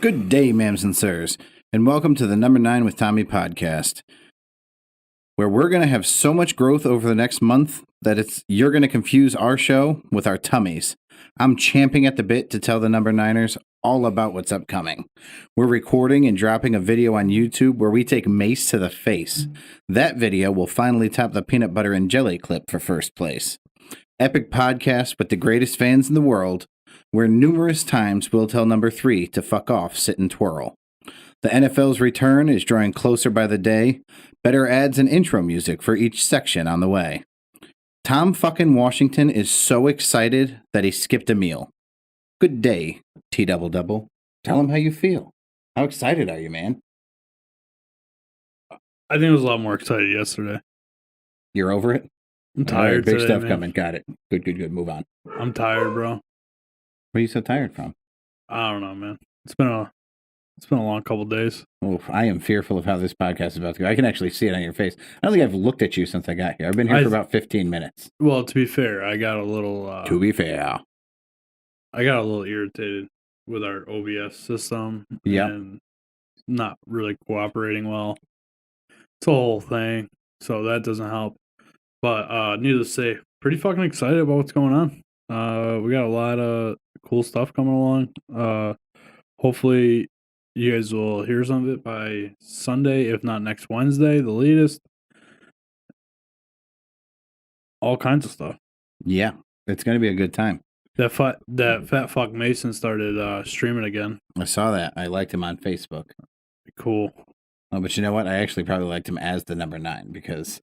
Good day, ma'ams and sirs, and welcome to the Number 9 with Tommy podcast, where we're going to have so much growth over the next month that you're going to confuse our show with our tummies. I'm champing at the bit to tell the Number 9ers all about what's upcoming. We're recording and dropping a video on YouTube where we take Mace to the face. That video will finally top the peanut butter and jelly clip for first place. Epic podcast with the greatest fans in the world, where numerous times we'll tell number 3 to fuck off, sit and twirl. The NFL's return is drawing closer by the day. Better ads and intro music for each section on the way. Tom fucking Washington is so excited that he skipped a meal. Good day, T-double-double. Tell him how you feel. How excited are you, man? I think I was a lot more excited yesterday. You're over it? I'm tired. Big today, stuff man. coming. Got it. Good. Move on. I'm tired, bro. Where are you so tired from? I don't know, man. It's been a long couple days. Oh, I am fearful of how this podcast is about to go. I can actually see it on your face. I don't think I've looked at you since I got here. I've been here for about 15 minutes. Well, to be fair, I got a little. To be fair, I got a little irritated with our OBS system. Yep. And not really cooperating well. It's a whole thing, so that doesn't help. But needless to say, pretty fucking excited about what's going on. We got a lot of cool stuff coming along. Hopefully you guys will hear some of it by Sunday, if not next Wednesday, the latest. All kinds of stuff. Yeah, it's going to be a good time. That fat fuck Mason started streaming again. I saw that. I liked him on Facebook. Cool. Oh, but you know what? I actually probably liked him as the number 9 because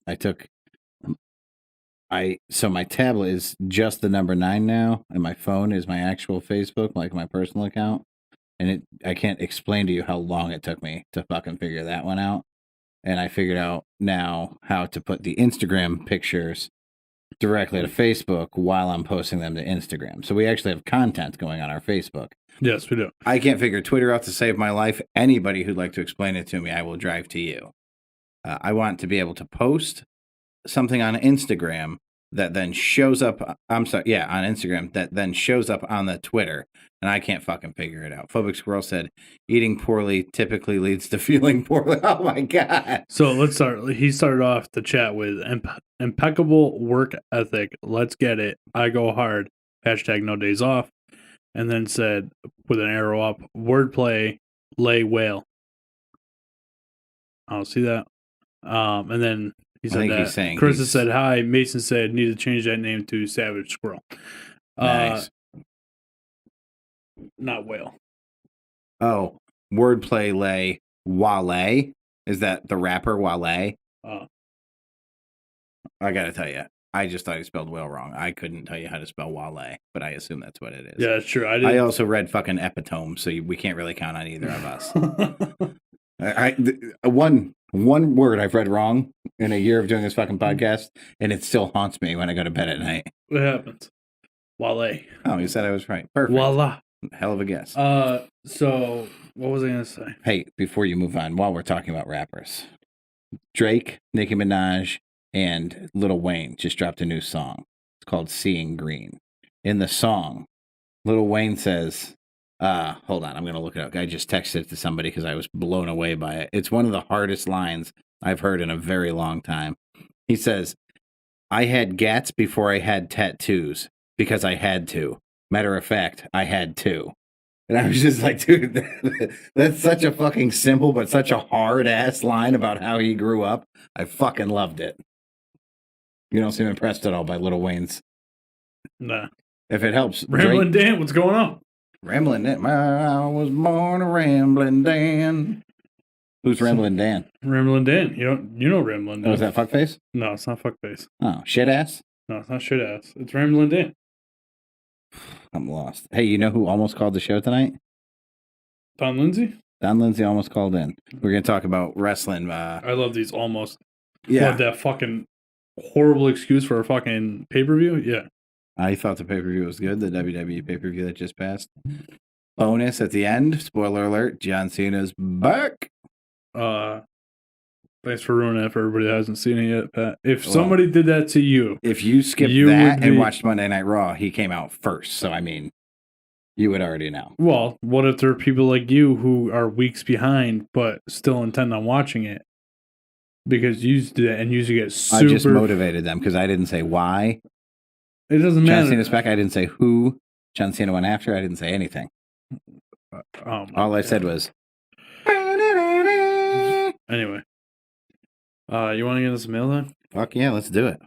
so my tablet is just the number 9 now, and my phone is my actual Facebook, like my personal account. And I can't explain to you how long it took me to fucking figure that one out. And I figured out now how to put the Instagram pictures directly to Facebook while I'm posting them to Instagram. So we actually have content going on our Facebook. Yes, we do. I can't figure Twitter out to save my life. Anybody who'd like to explain it to me, I will drive to you. I want to be able to post something on Instagram that then shows up. On Instagram that then shows up on the Twitter, and I can't fucking figure it out. Phobic Squirrel said, "Eating poorly typically leads to feeling poorly." Oh my god! So let's start. He started off the chat with impeccable work ethic. Let's get it. I go hard. Hashtag no days off. And then said with an arrow up, wordplay, lay whale. I don't see that. And then he said that. He's saying Chris has said hi. Mason said need to change that name to Savage Squirrel. Nice. Not whale. Oh, wordplay lay Wale. Is that the rapper Wale? I gotta tell you, I just thought he spelled whale wrong. I couldn't tell you how to spell Wale, but I assume that's what it is. Yeah, that's true. I also read fucking epitome, so we can't really count on either of us. One word I've read wrong in a year of doing this fucking podcast, and it still haunts me when I go to bed at night. What happens? Wale. Oh, you said I was right. Perfect. Voila. Hell of a guess. So what was I gonna say? Hey, before you move on, while we're talking about rappers, Drake, Nicki Minaj, and Lil Wayne just dropped a new song. It's called Seeing Green. In the song, Lil Wayne says, hold on, I'm going to look it up. I just texted it to somebody because I was blown away by it. It's one of the hardest lines I've heard in a very long time. He says, I had gats before I had tattoos because I had to. Matter of fact, I had to. And I was just like, dude, that's such a fucking simple but such a hard-ass line about how he grew up. I fucking loved it. You don't seem impressed at all by Lil Wayne's. Nah. If it helps. Ramblin' Dan, what's going on? Ramblin' Dan. I was born a Ramblin' Dan. Who's Ramblin' Dan? Ramblin' Dan. You know Ramblin' Dan. Oh, is that fuckface? No, it's not fuckface. Oh, shit ass? No, it's not shit ass. It's Ramblin' Dan. I'm lost. Hey, you know who almost called the show tonight? Don Lindsay? Don Lindsay almost called in. We're going to talk about wrestling. I love these almost. Yeah. What, that fucking horrible excuse for a fucking pay-per-view? Yeah. I thought the pay-per-view was good, the WWE pay-per-view that just passed. Bonus at the end, spoiler alert, John Cena's back. Thanks for ruining it for everybody that hasn't seen it yet, Pat. If somebody did that to you. If you skipped that and watched Monday Night Raw, he came out first. So, I mean, You would already know. Well, what if there are people like you who are weeks behind but still intend on watching it? Because you used to do that and you used to get super... I just motivated them because I didn't say why. It doesn't matter. John Cena's back. I didn't say who. John Cena went after. I didn't say anything. All I said was... Anyway. You want to get us a mail then? Fuck yeah, let's do it.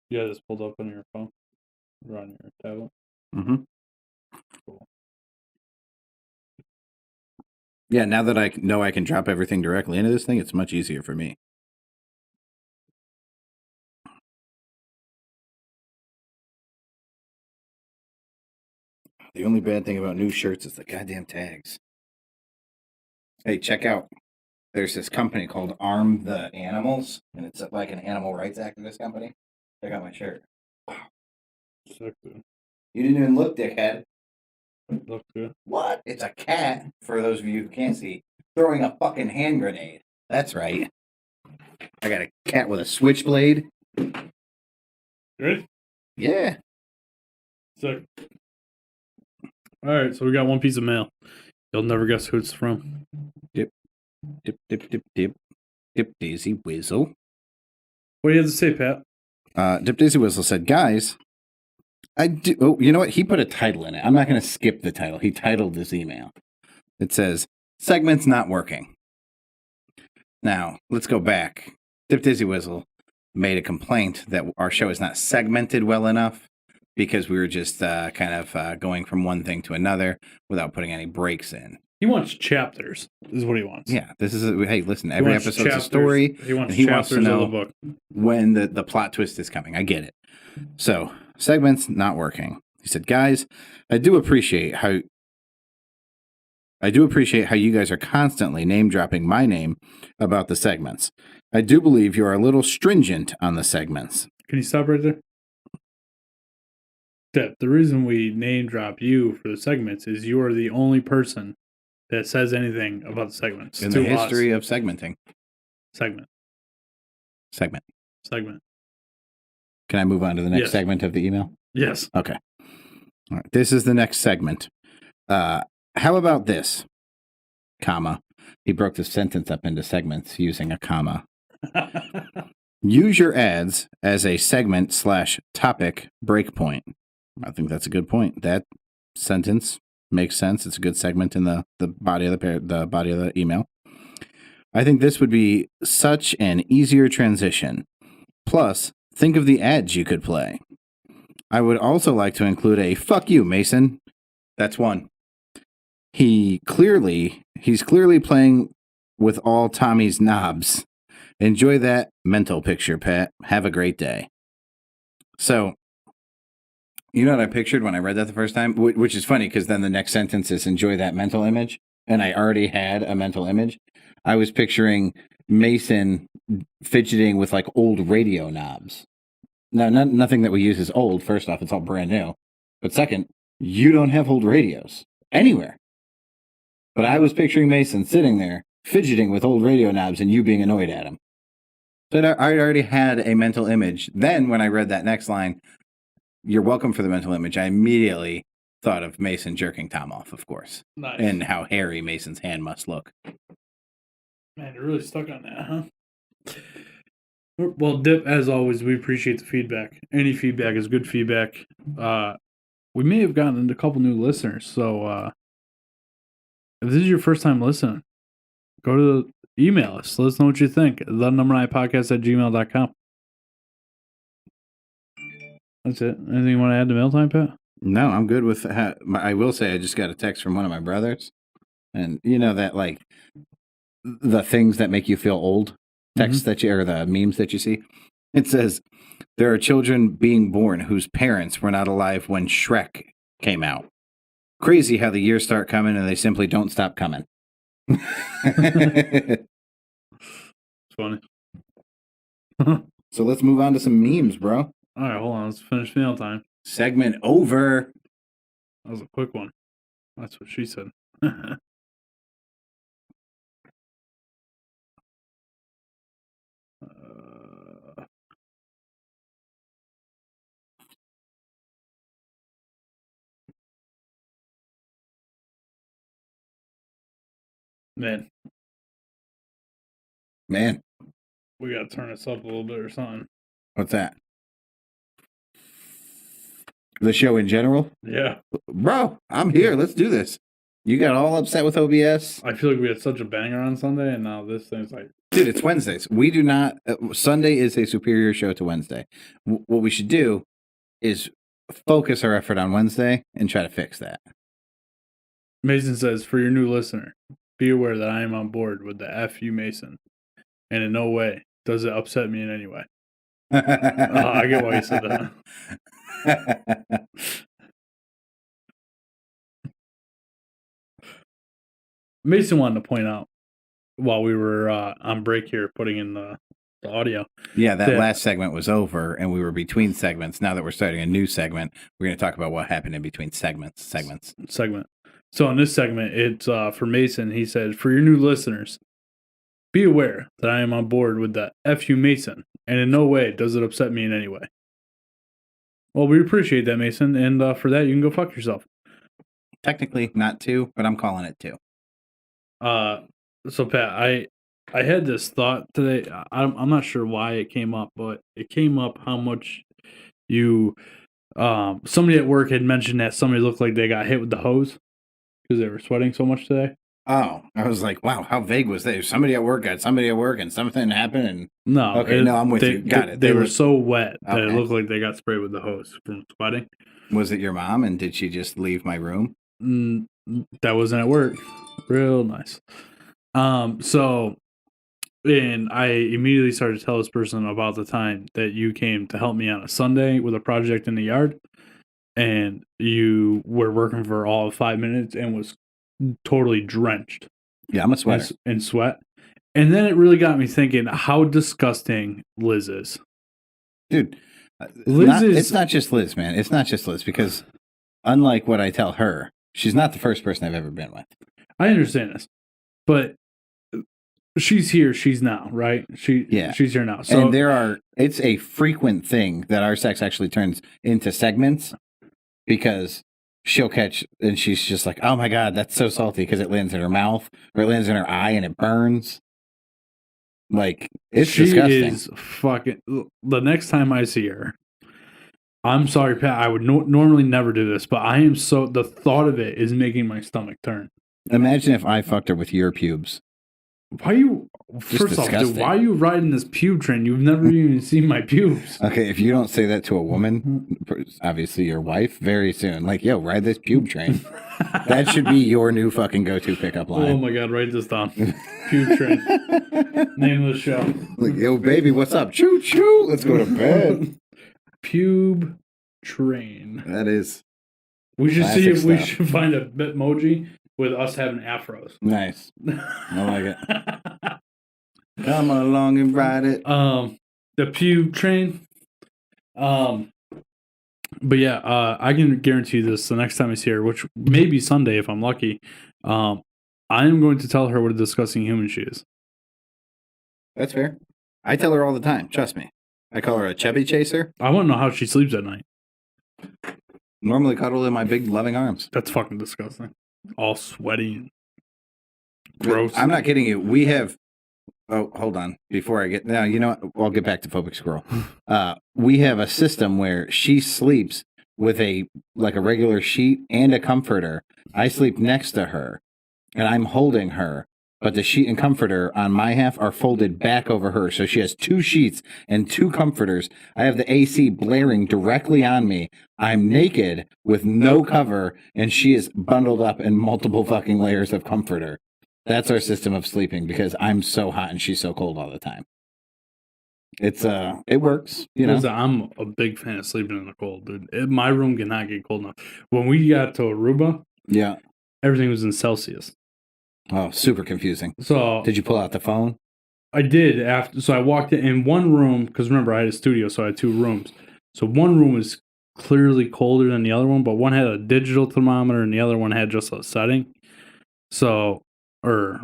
You got this pulled up on your phone? Or on your tablet? Mm-hmm. Cool. Yeah, now that I know I can drop everything directly into this thing, it's much easier for me. The only bad thing about new shirts is the goddamn tags. Hey, check out. There's this company called Arm the Animals, and it's like an animal rights activist company. Check out my shirt. Wow. Sick, dude. You didn't even look, dickhead. Looks good. What? It's a cat, for those of you who can't see, throwing a fucking hand grenade. That's right. I got a cat with a switchblade. Ready? Yeah. Sick. Alright, so we got one piece of mail. You'll never guess who it's from. Dip, dip, dip, dip, dip. Dip Daisy Whizzle. What do you have to say, Pat? Dip Daisy Whizzle said, guys, I do. Oh, you know what? He put a title in it. I'm not going to skip the title. He titled this email. It says, segment's not working. Now, let's go back. Dip Daisy Whizzle made a complaint that our show is not segmented well enough because we were just going from one thing to another without putting any breaks in. He wants chapters, is what he wants. Yeah, this is hey, listen, every episode's a story. He wants chapters to know of the book. when the plot twist is coming. I get it. So, segments not working. He said, guys, I do appreciate how you guys are constantly name dropping my name about the segments. I do believe you are a little stringent on the segments. Can you stop right there? The reason we name drop you for the segments is you are the only person that says anything about the segments. In the history of segmenting. Segment. Can I move on to the next segment of the email? Yes. Okay. All right. This is the next segment. How about this? Comma. He broke the sentence up into segments using a comma. Use your ads as a segment/topic breakpoint. I think that's a good point. That sentence makes sense. It's a good segment in the body of the body of the email. I think this would be such an easier transition. Plus, think of the ads you could play. I would also like to include a fuck you, Mason. That's one. He's clearly playing with all Tommy's knobs. Enjoy that mental picture, Pat. Have a great day. So, you know what I pictured when I read that the first time? Which is funny because then the next sentence is enjoy that mental image. And I already had a mental image. I was picturing Mason fidgeting with like old radio knobs. Now, nothing that we use is old. First off, it's all brand new. But second, you don't have old radios anywhere. But I was picturing Mason sitting there fidgeting with old radio knobs and you being annoyed at him. So I already had a mental image. Then when I read that next line, you're welcome for the mental image, I immediately thought of Mason jerking Tom off, of course. Nice. And how hairy Mason's hand must look. Man, you're really stuck on that, huh? Well, Dip, as always, we appreciate the feedback. Any feedback is good feedback. We may have gotten a couple new listeners, so if this is your first time listening, go to email us. Let us know what you think. thenumber9podcast@gmail.com. That's it. Anything you want to add to mail time, Pat? No, I'm good with I will say I just got a text from one of my brothers. And you know that, like, the things that make you feel old text that you, or the memes that you see. It says, there are children being born whose parents were not alive when Shrek came out. Crazy how the years start coming and they simply don't stop coming. It's funny. So let's move on to some memes, bro. All right, hold on. Let's finish mail time. Segment over. That was a quick one. That's what she said. Man, we gotta turn this up a little bit or something. What's that? The show in general? Yeah. Bro, I'm here. Let's do this. You got all upset with OBS? I feel like we had such a banger on Sunday, and now this thing's like... Dude, it's Wednesdays. We do not... Sunday is a superior show to Wednesday. What we should do is focus our effort on Wednesday and try to fix that. Mason says, for your new listener, be aware that I am on board with the F.U. Mason, and in no way does it upset me in any way. I get why you said that. Mason wanted to point out while we were on break here putting in the audio. Yeah, that last segment was over and we were between segments. Now that we're starting a new segment, we're going to talk about what happened in between segments. So in this segment, it's for Mason. He said, for your new listeners, be aware that I am on board with the F.U. Mason, and in no way does it upset me in any way. Well, we appreciate that, Mason, and for that, you can go fuck yourself. Technically, not two, but I'm calling it two. So Pat, I had this thought today. I'm not sure why it came up, but it came up how much you somebody at work had mentioned that somebody looked like they got hit with the hose because they were sweating so much today. Oh, I was like, wow, how vague was that? Somebody at work got somebody at work and something happened and no, I'm with you. Got it. They were so wet that it looked like they got sprayed with the hose from sweating. Was it your mom, and did she just leave my room? That wasn't at work. Real nice. So, and I immediately started to tell this person about the time that you came to help me on a Sunday with a project in the yard, and you were working for all of 5 minutes and was totally drenched. Yeah, I'm a sweater. In sweat. And then it really got me thinking how disgusting Liz is. Dude, it's not just Liz, man. It's not just Liz, because unlike what I tell her, she's not the first person I've ever been with. I understand this, but she's here. She's now, right? She's here now. So, and it's a frequent thing that our sex actually turns into segments, because she'll catch and she's just like, oh my God, that's so salty, because it lands in her mouth or it lands in her eye and it burns. Like, it's disgusting. Is fucking. The next time I see her, I'm sorry, Pat, I would normally never do this, but I am the thought of it is making my stomach turn. Imagine if I fucked her with your pubes. Why you? First off, dude, why are you riding this pube train? You've never even seen my pubes. Okay, if you don't say that to a woman, obviously your wife, very soon, like, yo, ride this pube train. That should be your new fucking go-to pickup line. Oh my God, write this down. Pube train. Name of the show. Like, yo, baby, what's up? Choo choo. Let's go to bed. Pube train. That is. We should see if we should find a Bitmoji with us having afros. Nice. I like it. Come along and ride it. The Pube train. But yeah, I can guarantee this the next time I see her, which may be Sunday if I'm lucky. I am going to tell her what a disgusting human she is. That's fair. I tell her all the time. Trust me. I call her a chubby chaser. I want to know how she sleeps at night. Normally cuddle in my big loving arms. That's fucking disgusting. All sweaty and gross. I'm not kidding you. We have. Oh, hold on. Before I get now, you know what? I'll get back to phobic squirrel. We have a system where she sleeps with a regular sheet and a comforter. I sleep next to her, and I'm holding her, but the sheet and comforter on my half are folded back over her. So she has two sheets and two comforters. I have the AC blaring directly on me. I'm naked with no cover, and she is bundled up in multiple fucking layers of comforter. That's our system of sleeping, because I'm so hot and she's so cold all the time. It works, you know. I'm a big fan of sleeping in the cold, dude. My room cannot get cold enough. When we got to Aruba, yeah, everything was in Celsius. Oh, super confusing. So did you pull out the phone? I did after. So I walked in one room, because remember I had a studio, so I had two rooms. So one room was clearly colder than the other one, but one had a digital thermometer and the other one had just a setting. So, I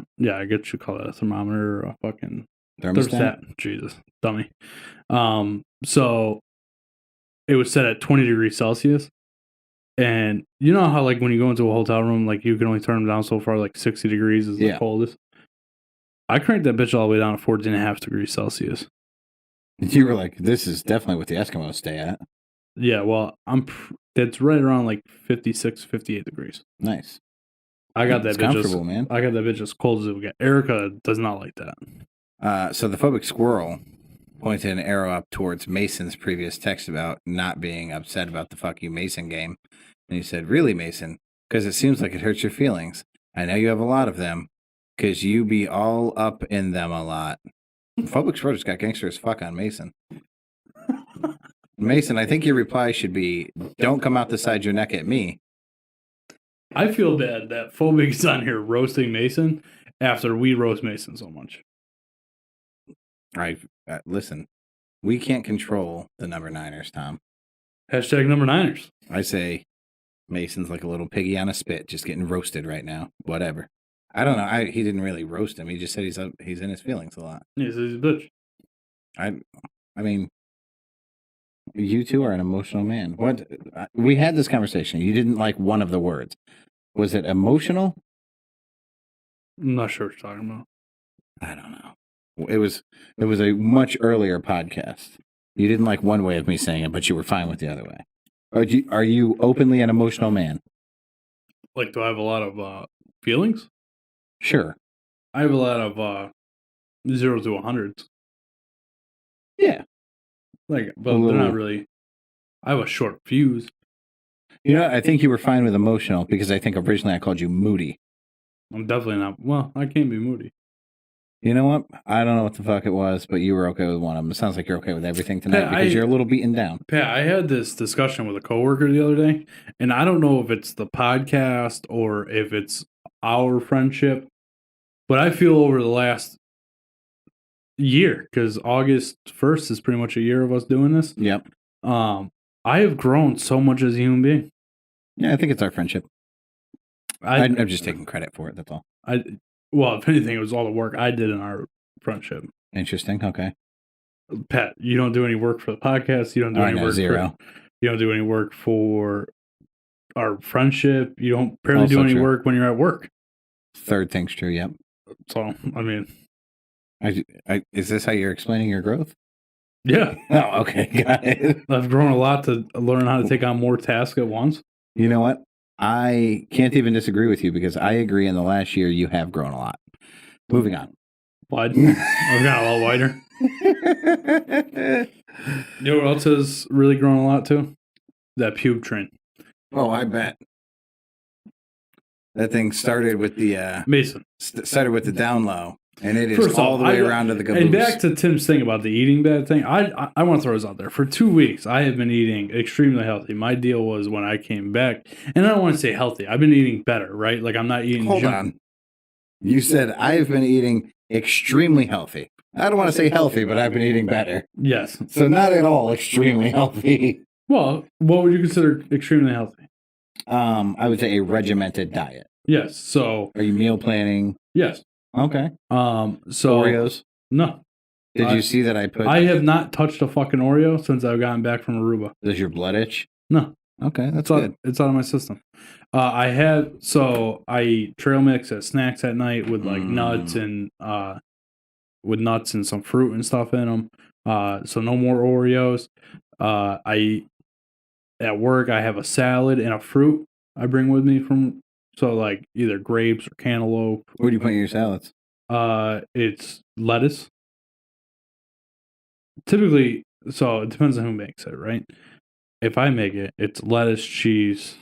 guess you call it a thermometer or a fucking thermostat. Jesus, dummy. So it was set at 20 degrees Celsius. And you know how, like, when you go into a hotel room, like, you can only turn them down so far, like 60 degrees is the coldest. I cranked that bitch all the way down to 14.5 degrees Celsius. You were like, this is definitely what the Eskimos stay at. Yeah, well, that's right around like 56, 58 degrees. Nice. I got that bitch comfortable, man. I got that bitch as cold as it would get. Erica does not like that. So the phobic squirrel pointed an arrow up towards Mason's previous text about not being upset about the fuck you Mason game. And he said, really, Mason? Because it seems like it hurts your feelings. I know you have a lot of them, because you be all up in them a lot. Phobic squirrel just got gangster as fuck on Mason. Mason, I think your reply should be, don't come out the side your neck at me. I feel bad that Phobic's on here roasting Mason after we roast Mason so much. All right, listen, we can't control the number niners, Tom. Hashtag number niners. I say Mason's like a little piggy on a spit, just getting roasted right now. Whatever. I don't know. He didn't really roast him. He just said he's in his feelings a lot. Yeah, he's a bitch. I mean, you two are an emotional man. What? We had this conversation. You didn't like one of the words. Was it emotional? I'm not sure what you're talking about. I don't know. It was a much earlier podcast. You didn't like one way of me saying it, but you were fine with the other way. Are you openly an emotional man? Like, do I have a lot of feelings? Sure. I have a lot of 0 to 100s. Yeah. Like, but they're not really. I have a short fuse. You know, I think you were fine with emotional because I think originally I called you moody. I'm definitely not. Well, I can't be moody. You know what? I don't know what the fuck it was, but you were okay with one of them. It sounds like you're okay with everything tonight because you're a little beaten down. Pat, I had this discussion with a coworker the other day, and I don't know if it's the podcast or if it's our friendship, but I feel over the last year, because August 1st is pretty much a year of us doing this. Yep. I have grown so much as a human being. Yeah, I think it's our friendship. I'm just taking credit for it. That's all. Well, if anything, it was all the work I did in our friendship. Interesting. Okay. Pat, you don't do any work for the podcast. You don't do any work zero. You don't do any work for our friendship. You don't barely do any work when you're at work. Third thing's true. Yep. So, I mean, is this how you're explaining your growth? Yeah. Oh, okay. Got it. I've grown a lot to learn how to take on more tasks at once. You know what? I can't even disagree with you because I agree in the last year you have grown a lot. Moving on. Wide. I've got a lot wider. You know what else has really grown a lot too? That pube train. Oh, I bet. That thing started with the Mason. Started with the down low. And it is all the way around to the caboose. And back to Tim's thing about the eating bad thing, I want to throw this out there. For 2 weeks, I have been eating extremely healthy. My deal was when I came back, and I don't want to say healthy. I've been eating better, right? Like, I'm not eating Hold on. You said I've been eating extremely healthy. I don't want to say healthy, but I've been eating better. Yes. So not at all extremely healthy. Well, what would you consider extremely healthy? I would say a regimented diet. Yes. So are you meal planning? Yes. Okay. So Oreos? No. Did you see that I put? I have not touched a fucking Oreo since I've gotten back from Aruba. Does your blood itch? No. Okay, that's good. It's out of my system. I eat trail mix at snacks at night with like nuts and some fruit and stuff in them. So no more Oreos. At work I have a salad and a fruit I bring with me so like either grapes or cantaloupe. Where do you put in your salads? It's lettuce. Typically, so it depends on who makes it, right? If I make it, it's lettuce, cheese,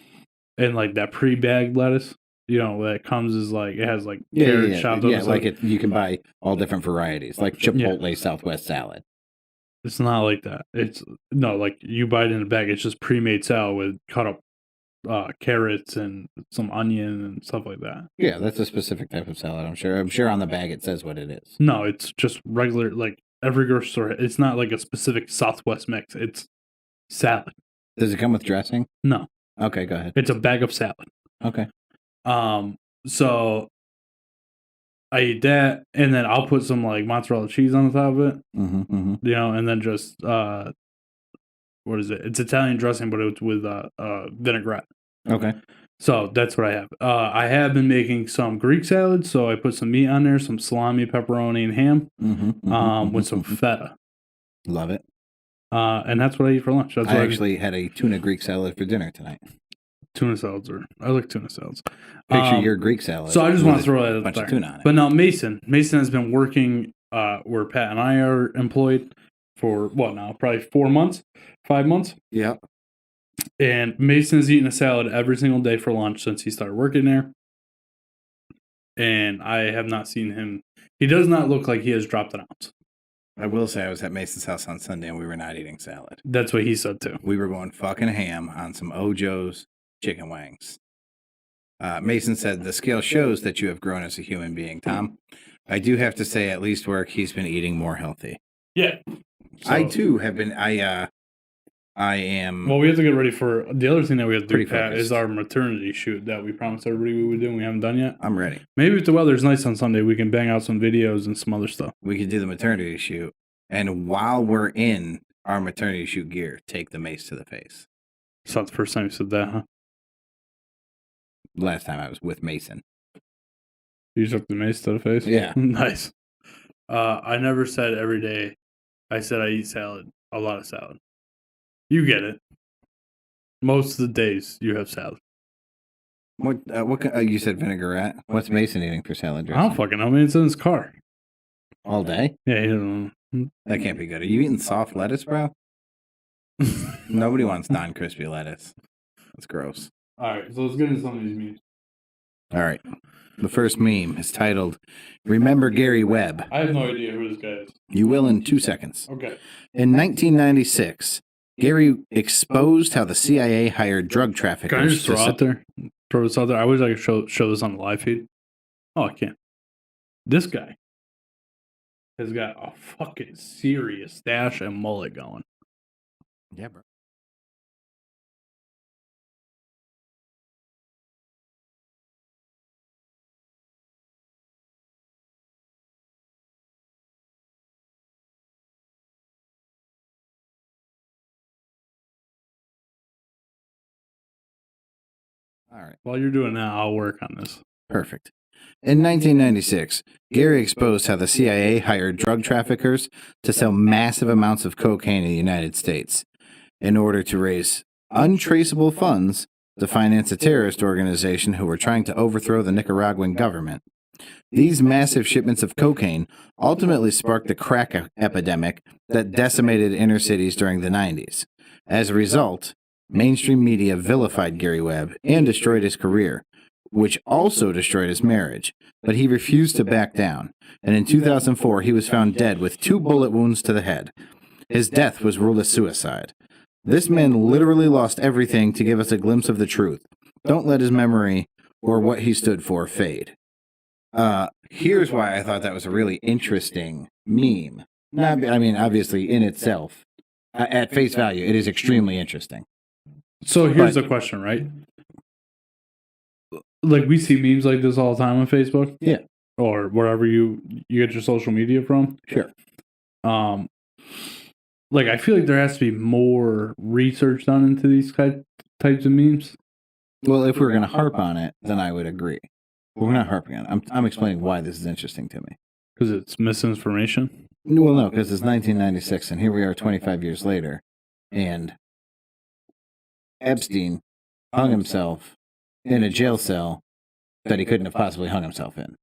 and like that pre-bagged lettuce. You know, that comes as like it has like carrots chopped up. Yeah, like you can buy all different varieties, like Chipotle Southwest salad. It's not like that. It's like you buy it in a bag. It's just pre-made salad with cut up carrots and some onion and stuff like that. Yeah, that's a specific type of salad. I'm sure on the bag it says what it is. No, it's just regular, like every grocery store. It's not like a specific Southwest mix. It's salad. Does it come with dressing? No. Okay, go ahead. It's a bag of salad. Okay. So I eat that, and then I'll put some like mozzarella cheese on the top of it, and then just what is it? It's Italian dressing, but it's with vinaigrette. Okay. So that's what I have. I have been making some Greek salad, so I put some meat on there, some salami, pepperoni, and ham, with some feta. Love it. And that's what I eat for lunch. That's I actually had a tuna Greek salad for dinner tonight. Tuna salads I like tuna salads. Picture your Greek salad. So I just want to throw that out bunch there. Of tuna on it. But now Mason has been working where Pat and I are employed for what now? Probably 5 months. Yeah. And Mason is eating a salad every single day for lunch since he started working there. And I have not seen him. He does not look like he has dropped an ounce. I will say I was at Mason's house on Sunday and we were not eating salad. That's what he said too. We were going fucking ham on some Ojo's chicken wings. Mason said the scale shows that you have grown as a human being, Tom. I do have to say, at least work, he's been eating more healthy. Yeah. So, I too have been. I am. Well, we have to get ready for the other thing that we have to do, Pat, focused. is our maternity shoot that we promised everybody we would do and we haven't done yet. I'm ready. Maybe if the weather's nice on Sunday, we can bang out some videos and some other stuff. We could do the maternity shoot. And while we're in our maternity shoot gear, take the mace to the face. It's not the first time you said that, huh? Last time I was with Mason. You took the mace to the face? Yeah. Nice. I never said every day. I said I eat salad. A lot of salad. You get it. Most of the days you have salad. What you said vinaigrette? What's Mason eating for salad dressing? I don't fucking know. I mean, it's in his car. All day? Yeah, you don't know. That can't be good. Are you eating soft lettuce, bro? Nobody wants non-crispy lettuce. That's gross. All right, so let's get into some of these memes. All right. The first meme is titled, Remember Gary Webb? I have no idea who this guy is. You will in 2 seconds. Okay. In 1996, Gary exposed how the CIA hired drug traffickers. Can I just throw this out there? I wish I could show this on the live feed. Oh, I can't. This guy has got a fucking serious stash and mullet going. Yeah, bro. All right. While you're doing that, I'll work on this. Perfect. In 1996, Gary exposed how the CIA hired drug traffickers to sell massive amounts of cocaine in the United States in order to raise untraceable funds to finance a terrorist organization who were trying to overthrow the Nicaraguan government. These massive shipments of cocaine ultimately sparked the crack epidemic that decimated inner cities during the 90s. As a result, mainstream media vilified Gary Webb and destroyed his career, which also destroyed his marriage, but he refused to back down, and in 2004 he was found dead with 2 bullet wounds to the head. His death was ruled a suicide. This man literally lost everything to give us a glimpse of the truth. Don't let his memory or what he stood for fade. Here's why I thought that was a really interesting meme. I mean, obviously, in itself, at face value, it is extremely interesting. So here's the question, right? Like, we see memes like this all the time on Facebook. Yeah. Or wherever you get your social media from. Sure. Like, I feel like there has to be more research done into these types of memes. Well, if we're going to harp on it, then I would agree. We're not harping on it. I'm explaining why this is interesting to me. Because it's misinformation? Well, no, because it's 1996, and here we are 25 years later, and Epstein hung himself in a jail cell that he couldn't have possibly hung himself in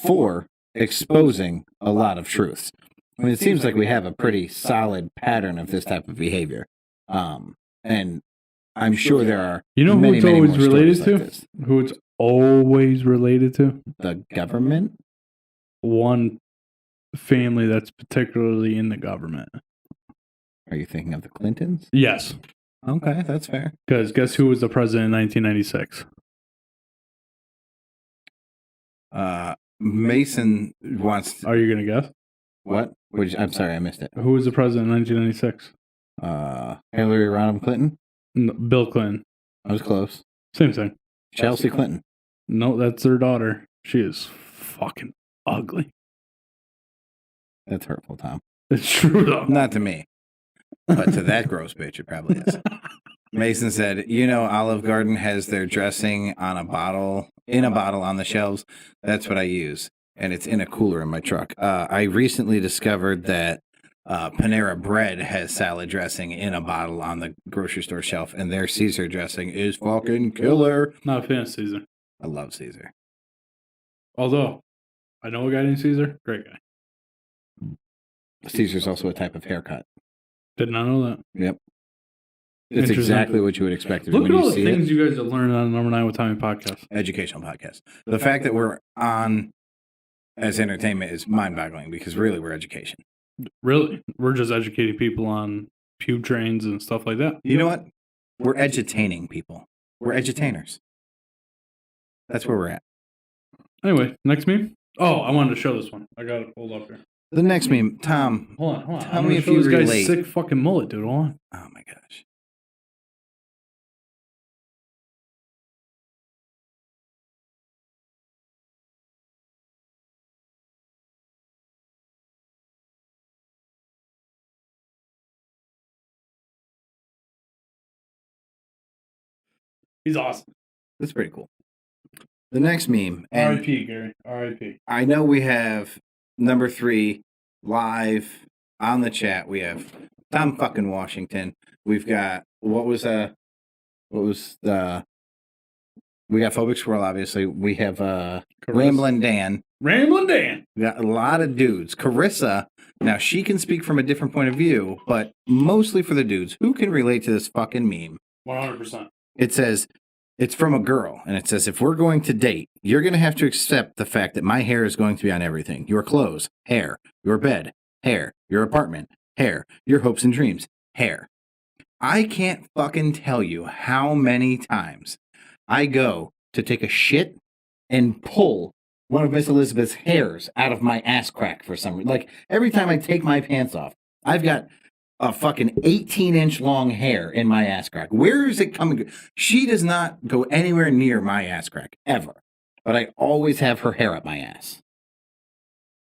for exposing a lot of truths. I mean, it seems like we have a pretty solid pattern of this type of behavior. And I'm sure there are who many, it's many always more related stories to? like this. Who it's always related to? The government? One family that's particularly in the government. Are you thinking of the Clintons? Yes. Okay, that's fair. Because guess who was the president in 1996? Mason wants... Are you going to guess? What? I'm sorry, I missed it. Who was the president in 1996? Hillary Rodham Clinton? No, Bill Clinton. I was close. Same thing. Chelsea Clinton. No, that's their daughter. She is fucking ugly. That's hurtful, Tom. It's true, though. Not to me, but to that gross bitch, it probably is. Mason said, Olive Garden has their dressing in a bottle on the shelves. That's what I use. And it's in a cooler in my truck. I recently discovered that Panera Bread has salad dressing in a bottle on the grocery store shelf, and their Caesar dressing is fucking killer. Not a fan of Caesar. I love Caesar. Although, I know a guy named Caesar. Great guy. Caesar's also a type of haircut. Did not know that. Yep. It's exactly what you would expect. Look at all the things you guys have learned on the Number 9 with Tommy podcast. Educational podcast. The fact that we're on as entertainment is mind-boggling because really we're education. Really? We're just educating people on pube trains and stuff like that. You know what? We're edutaining people. We're edutainers. That's where we're at. Anyway, next meme. Oh, I wanted to show this one. I got it pulled up here. The next meme, Tom. Hold on. Tell me if you relate. This guy's sick fucking mullet, dude. Hold on. Oh my gosh. He's awesome. That's pretty cool. The next meme. R.I.P. Gary. R.I.P. I know we have number 3 live on the chat. We have Tom fucking Washington. We've got we got Phobic Squirrel, obviously. We have Ramblin' Dan. Ramblin' Dan. We got a lot of dudes. Carissa, now she can speak from a different point of view, but mostly for the dudes. Who can relate to this fucking meme? 100%. It says, it's from a girl, and it says, if we're going to date, you're going to have to accept the fact that my hair is going to be on everything. Your clothes, hair. Your bed, hair. Your apartment, hair. Your hopes and dreams, hair. I can't fucking tell you how many times I go to take a shit and pull one of Miss Elizabeth's hairs out of my ass crack for some reason. Like, every time I take my pants off, I've got a fucking 18-inch long hair in my ass crack. Where is it coming? She does not go anywhere near my ass crack, ever. But I always have her hair up my ass.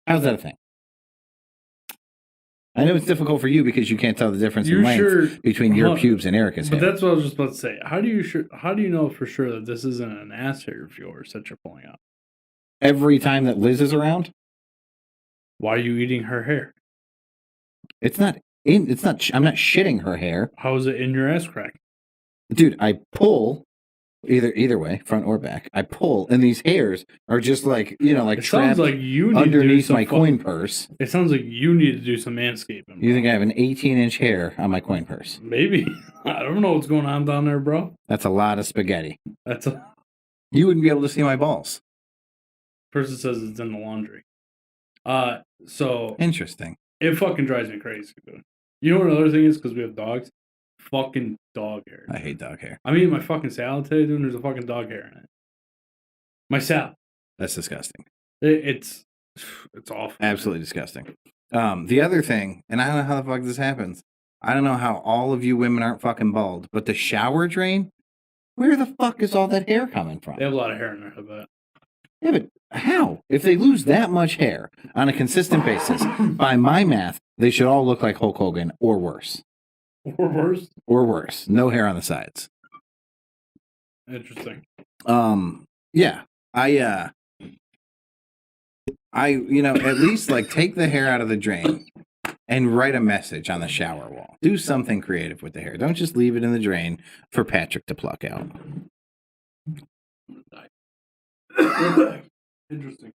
How's that a thing? I know it's difficult for you because you can't tell the difference in length between your pubes and Erica's hair. But that's what I was just about to say. How do you know for sure that this isn't an ass hair of yours that you're pulling out? Every time that Liz is around? Why are you eating her hair? I'm not shitting her hair. How is it in your ass crack? Dude, I pull either way, front or back. I pull, and these hairs are just like, trapped underneath my coin purse. It sounds like you need to do some manscaping. You think I have an 18-inch hair on my coin purse? Maybe. I don't know what's going on down there, bro. That's a lot of spaghetti. You wouldn't be able to see my balls. Person says it's in the laundry. So interesting. It fucking drives me crazy, dude. You know what another thing is? Because we have dogs. Fucking dog hair. I hate dog hair. I'm eating my fucking salad today, dude, and there's a fucking dog hair in it. My salad. That's disgusting. It's awful. Absolutely disgusting. The other thing, and I don't know how the fuck this happens. I don't know how all of you women aren't fucking bald, but the shower drain, where the fuck is all that hair coming from? They have a lot of hair in there, I bet. Yeah, but how? If they lose that much hair on a consistent basis, by my math, they should all look like Hulk Hogan or worse. Or worse? Or worse. No hair on the sides. Interesting. Yeah. I at least take the hair out of the drain and write a message on the shower wall. Do something creative with the hair. Don't just leave it in the drain for Patrick to pluck out. Interesting.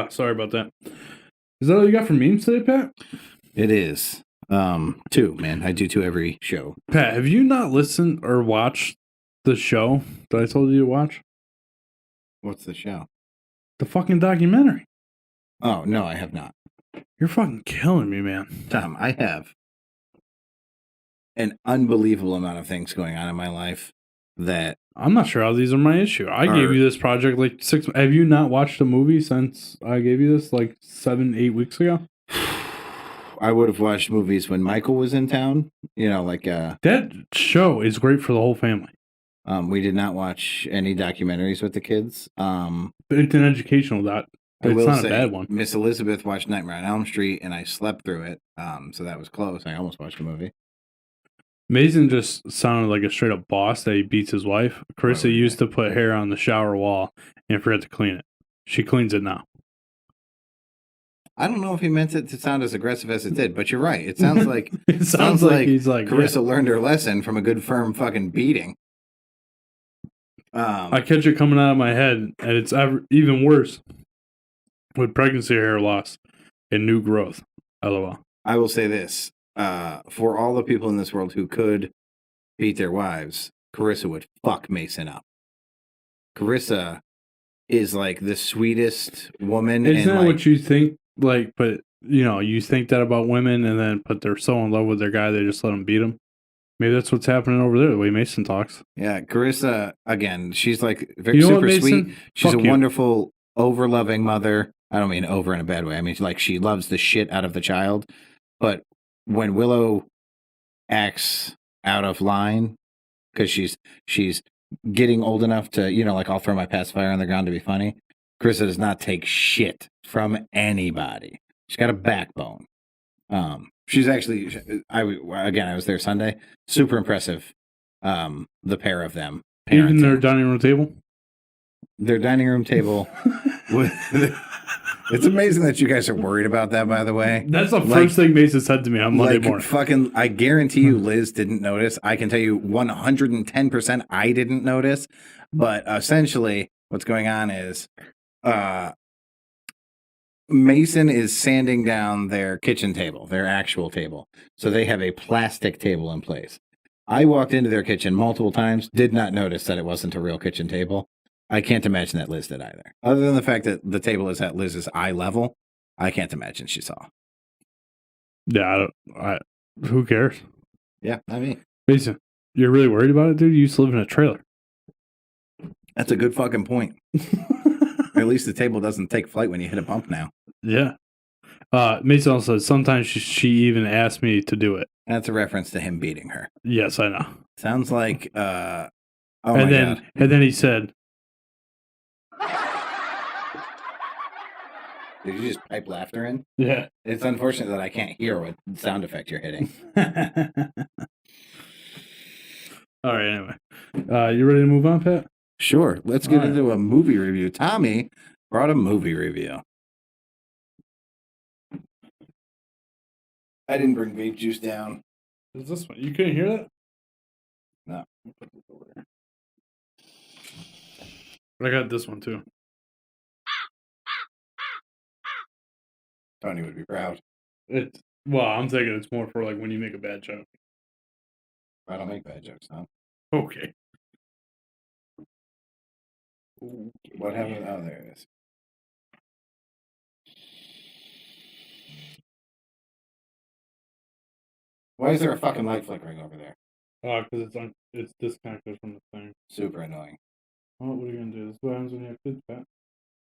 Sorry about that. Is that all you got for memes today, Pat? It is. 2, man. I do 2 every show. Pat, have you not listened or watched the show that I told you to watch? What's the show? The fucking documentary. Oh, no, I have not. You're fucking killing me, man. Tom, I have an unbelievable amount of things going on in my life that... I'm not sure how these are my issue. I gave you this project 6... Have you not watched a movie since I gave you this 7-8 weeks ago? I would have watched movies when Michael was in town. That show is great for the whole family. We did not watch any documentaries with the kids. It's an educational dot. I It's will not say, a bad one. Miss Elizabeth watched Nightmare on Elm Street, and I slept through it. So that was close. I almost watched a movie. Mason just sounded like a straight up boss that he beats his wife. Carissa used to put hair on the shower wall and forget to clean it. She cleans it now. I don't know if he meant it to sound as aggressive as it did, but you're right. It sounds like It sounds like he's like Carissa learned her lesson from a good firm fucking beating. I catch it coming out of my head, and it's even worse with pregnancy hair loss and new growth. LOL. I will say this. For all the people in this world who could beat their wives, Carissa would fuck Mason up. Carissa is like the sweetest woman. Isn't that like, what you think? Like, but you think that about women, and then but they're so in love with their guy, they just let him beat him. Maybe that's what's happening over there. The way Mason talks. Yeah, Carissa. Again, she's like super sweet. She's a wonderful, over-loving mother. I don't mean over in a bad way. I mean, like, she loves the shit out of the child. But when Willow acts out of line, because she's getting old enough to, like, I'll throw my pacifier on the ground to be funny. Carissa does not take shit from anybody. She's got a backbone. She's actually, I was there Sunday. Super impressive. The pair of them. Even their dining room table? Their dining room table. It's amazing that you guys are worried about that, by the way. That's the first thing Mason said to me on Monday morning. I guarantee you Liz didn't notice. I can tell you 110% I didn't notice. But essentially, what's going on is Mason is sanding down their kitchen table, their actual table. So they have a plastic table in place. I walked into their kitchen multiple times, did not notice that it wasn't a real kitchen table. I can't imagine that Liz did either. Other than the fact that the table is at Liz's eye level, I can't imagine she saw. Yeah, who cares? Yeah, I mean. Mason, you're really worried about it, dude? You used to live in a trailer. That's a good fucking point. Or at least the table doesn't take flight when you hit a bump now. Yeah. Mason also said sometimes she even asked me to do it. That's a reference to him beating her. Yes, I know. Sounds like, God. And then he said, did you just pipe laughter in? Yeah. It's unfortunate that I can't hear what sound effect you're hitting. All right, anyway. You ready to move on, Pat? Sure. Let's get into a movie review. Tommy brought a movie review. I didn't bring vape juice down. Is this one? You couldn't hear that? No. I got this one, too. Tony would be proud. I'm thinking it's more for like when you make a bad joke. I don't make bad jokes, no. Okay. What happened? Oh, there it is. Why is there a fucking light flickering over there? Because it's disconnected from the thing. Super annoying. Oh, what are you gonna do? This is what happens when you have kids, Pat.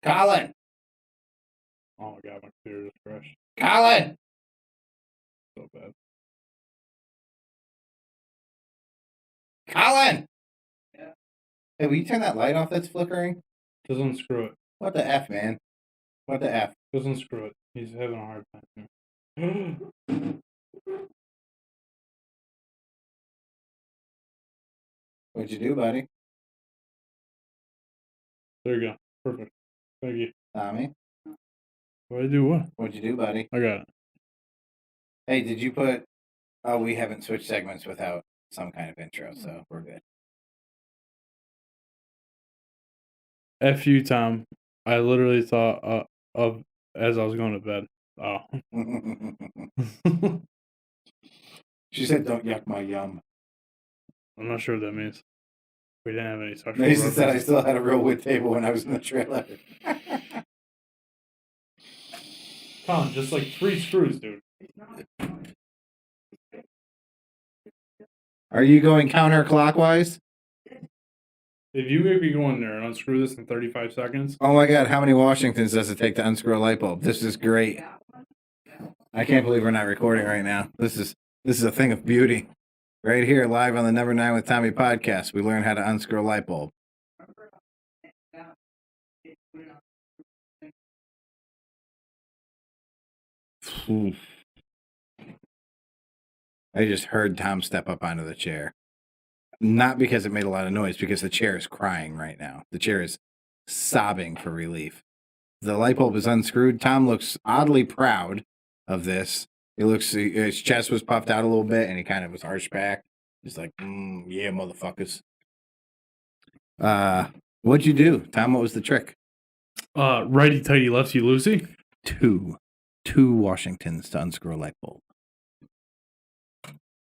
Colin! Oh my god, my computer just crashed. Colin! So bad. Colin! Yeah. Hey, will you turn that light off that's flickering? Just unscrew it. What the F, man? What the F? Just unscrew it. He's having a hard time here. What'd you do, buddy? There you go. Perfect. Thank you. Tommy? What'd I do what? What'd you do, buddy? I got it. Hey, did you put... Oh, we haven't switched segments without some kind of intro, so we're good. F you, Tom. I literally thought of as I was going to bed. Oh. She said, don't yuck my yum. I'm not sure what that means. We didn't have any sexual Mason said I still had a real wood table when I was in the trailer. Tom, just like 3 screws, dude. Are you going counterclockwise? If you maybe go in there and unscrew this in 35 seconds. Oh my god, how many Washingtons does it take to unscrew a light bulb? This is great. I can't believe we're not recording right now. This is a thing of beauty. Right here, live on the Number 9 with Tommy podcast, we learn how to unscrew a light bulb. I just heard Tom step up onto the chair. Not because it made a lot of noise, because the chair is crying right now. The chair is sobbing for relief. The light bulb is unscrewed. Tom looks oddly proud of this. His chest was puffed out a little bit, and he kind of was arched back. He's like, yeah, motherfuckers. What'd you do, Tom? What was the trick? Righty tighty, lefty loosey. Two Washingtons to unscrew a light bulb.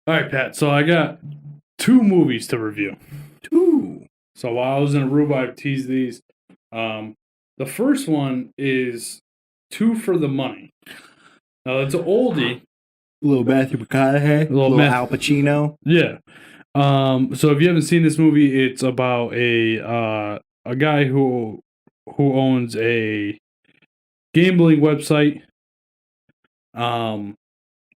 All right, Pat. So I got 2 movies to review. 2. So while I was in Aruba, I teased these. The first one is 2 for the Money. Now it's an oldie. A little Matthew McConaughey. A little Al Pacino. Yeah. So if you haven't seen this movie, it's about a guy who owns a gambling website.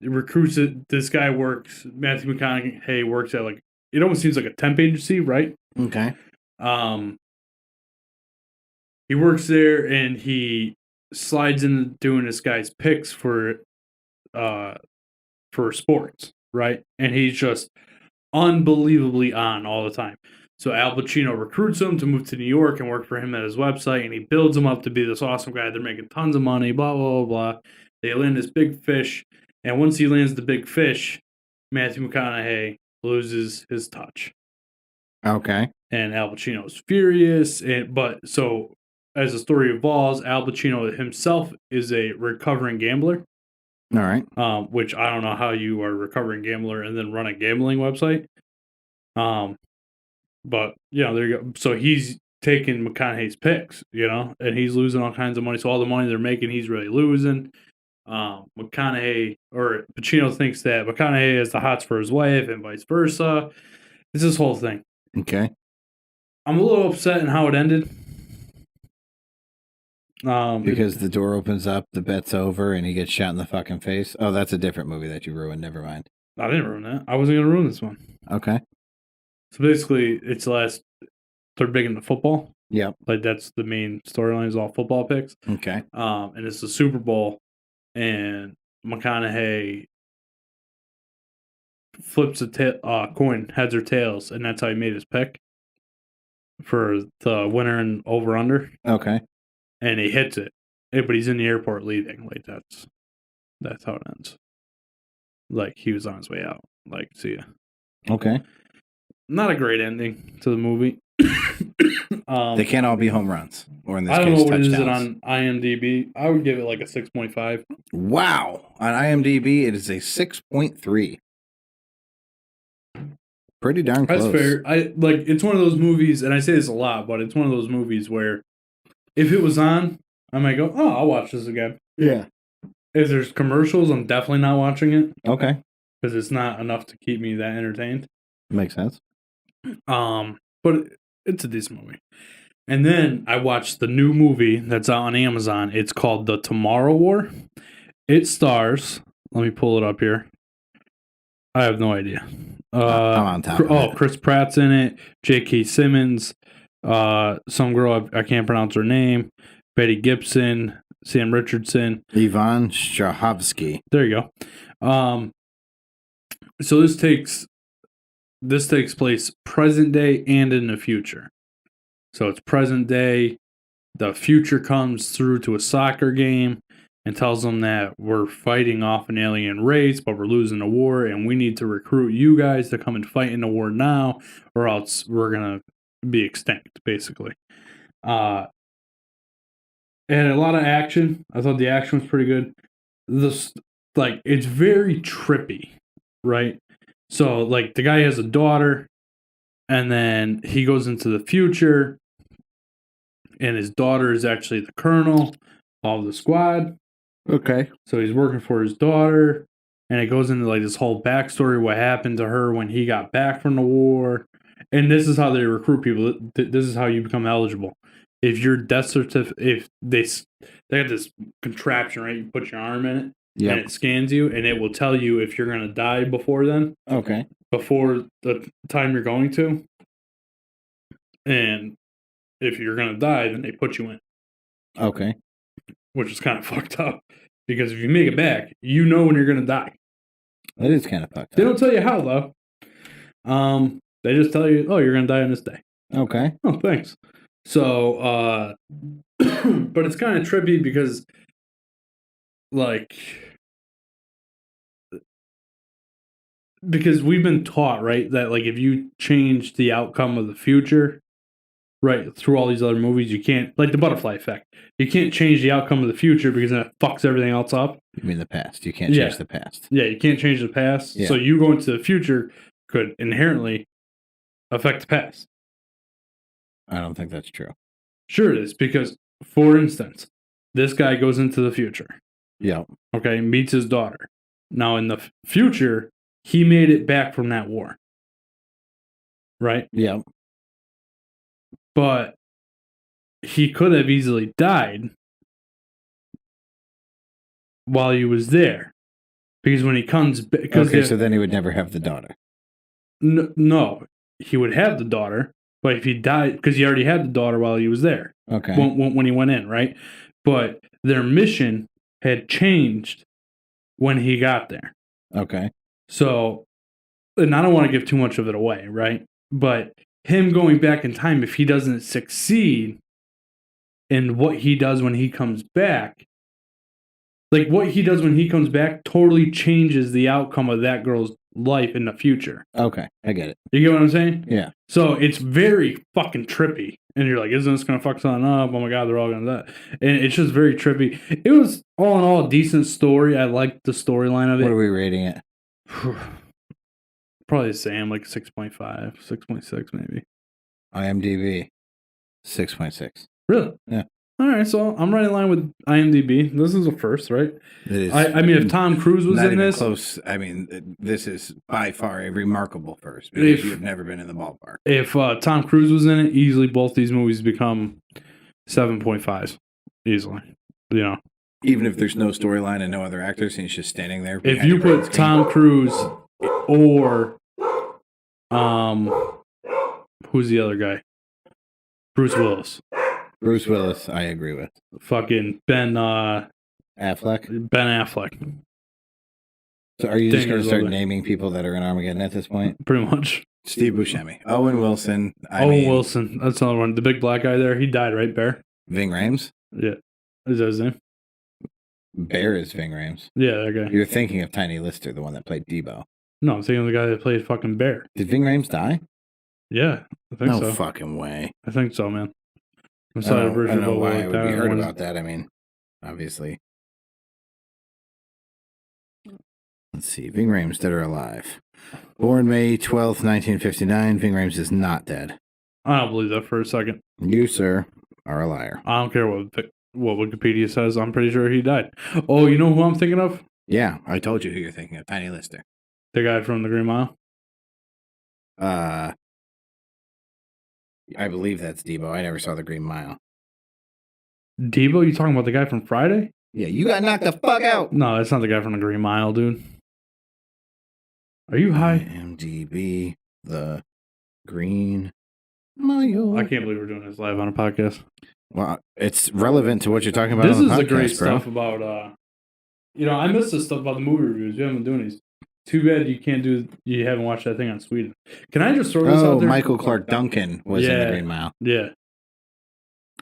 Recruits it. This guy Matthew McConaughey works at, like, it almost seems like a temp agency, right? Okay. He works there and he slides in doing this guy's picks for sports, right? And he's just unbelievably on all the time. So Al Pacino recruits him to move to New York and work for him at his website, and he builds him up to be this awesome guy. They're making tons of money, blah, blah, blah, blah. They land this big fish, and once he lands the big fish, Matthew McConaughey loses his touch. Okay. And Al Pacino is furious, but so as the story evolves, Al Pacino himself is a recovering gambler. All right. Which I don't know how you are a recovering gambler and then run a gambling website. But yeah, there you go. So he's taking McConaughey's picks, and he's losing all kinds of money. So all the money they're making, he's really losing. Pacino thinks that McConaughey has the hots for his wife and vice versa. It's this whole thing. Okay. I'm a little upset in how it ended. Because the door opens up, the bet's over, and he gets shot in the fucking face. Oh, that's a different movie that you ruined. Never mind. I didn't ruin that. I wasn't going to ruin this one. Okay. So basically, it's they're big into football. Yep. Like, that's the main storyline is all football picks. Okay. And it's the Super Bowl, and McConaughey flips a coin, heads or tails, and that's how he made his pick for the winner and over-under. Okay. And he hits it, but he's in the airport leaving. Like, that's how it ends. Like, he was on his way out. Like, see ya. Okay. Not a great ending to the movie. They can't all be home runs, or in this I don't case, know what touchdowns. it is on IMDb. I would give it like a 6.5. Wow. On IMDb, it is a 6.3. Pretty darn close. That's fair. It's one of those movies, and I say this a lot, but it's one of those movies where if it was on, I might go, oh, I'll watch this again. Yeah. If there's commercials, I'm definitely not watching it. Okay. Because it's not enough to keep me that entertained. Makes sense. But it's a decent movie. And then I watched the new movie that's out on Amazon. It's called The Tomorrow War. It stars, let me pull it up here. I have no idea. I'm on top of it. Chris Pratt's in it. J.K. Simmons. Some girl, I can't pronounce her name. Betty Gibson. Sam Richardson. Yvonne Strahovski. There you go. So this takes place present day and in the future. So it's present day. The future comes through to a soccer game and tells them that we're fighting off an alien race, but we're losing a war, and we need to recruit you guys to come and fight in the war now, or else we're going to be extinct, basically. And a lot of action. I thought the action was pretty good. It's very trippy, right? So, the guy has a daughter, and then he goes into the future, and his daughter is actually the colonel of the squad. Okay. So he's working for his daughter, and it goes into this whole backstory, what happened to her when he got back from the war. And this is how they recruit people. This is how you become eligible. If your death certificate, if they got this contraption, right? You put your arm in it, Yep. And it scans you, and it will tell you if you're going to die before then. Okay. Before the time you're going to. And if you're going to die, then they put you in. Okay. Which is kind of fucked up. Because if you make it back, you know when you're going to die. That is kind of fucked up. They don't tell you how, though. They just tell you, oh, you're going to die on this day. Okay. Oh, thanks. So, but it's kind of trippy because, like, because we've been taught, right, that, like, if you change the outcome of the future, right, through all these other movies, you can't, like the butterfly effect, you can't change the outcome of the future because then it fucks everything else up. You mean the past. You can't change the past. Yeah, you can't change the past. Yeah. So you go into the future could inherently affect the past. I don't think that's true. Sure it is, because, for instance, this guy goes into the future. Yeah. Okay, meets his daughter. Now, in the future, he made it back from that war. Right? Yeah. But he could have easily died while he was there. Because when he comes back... Okay, so then he would never have the daughter. No, he would have the daughter, but if he died... Because he already had the daughter while he was there. Okay. When he went in, right? But their mission had changed when he got there. Okay. So, and I don't want to give too much of it away, right? But him going back in time, if he doesn't succeed in what he does when he comes back, like what he does when he comes back totally changes the outcome of that girl's life in the future. Okay, I get it. You get what I'm saying? Yeah. So it's very fucking trippy. And you're like, isn't this going to fuck something up? Oh my God, they're all going to die. And it's just very trippy. It was all in all a decent story. I liked the storyline of it. What are we rating it? Probably the same, like 6.5, 6.6 maybe. IMDb, 6.6. Really? Yeah. All right, so I'm right in line with IMDb. This is a first, right? It is. I mean, if Tom Cruise was not in even this, close. I mean, this is by far a remarkable first because you've never been in the ballpark. If Tom Cruise was in it, easily both these movies become 7.5s. Easily. You know. Even if there's no storyline and no other actors and he's just standing there. If you put Tom Cruise or who's the other guy? Bruce Willis. Bruce Willis, I agree with. Fucking Ben Affleck. So are you just going to start naming people that are in Armageddon at this point? Pretty much. Steve Buscemi. Owen Wilson. Owen Wilson. That's another one. The big black guy there. He died, right, Bear? Ving Rhames? Yeah. Is that his name? Bear is Ving Rhames. Yeah, that guy. You're thinking of Tiny Lister, the one that played Debo. No, I'm thinking of the guy that played fucking Bear. Did Ving Rhames die? Yeah, I think so. No fucking way. I think so, man. I don't know why I would be heard about that. I mean, obviously. Let's see. Ving Rhames, dead or alive? Born May 12th, 1959. Ving Rhames is not dead. I don't believe that for a second. You, sir, are a liar. I don't care what Wikipedia says. I'm pretty sure he died. Oh, you know who I'm thinking of? Yeah, I told you who you're thinking of. Tiny Lister. The guy from the Green Mile? I believe that's Debo. I never saw the Green Mile. Debo? You talking about the guy from Friday? Yeah, you got knocked the fuck out. No, that's not the guy from the Green Mile, dude. Are you high? IMDb, the Green Mile. I can't believe we're doing this live on a podcast. Well, it's relevant to what you're talking about. This on is the podcast, the great bro. stuff about, I miss this stuff about the movie reviews. We haven't been doing these. Too bad you haven't watched that thing on Sweden. Can I just throw this out there? Michael Clark Duncan was in the Green Mile. Yeah.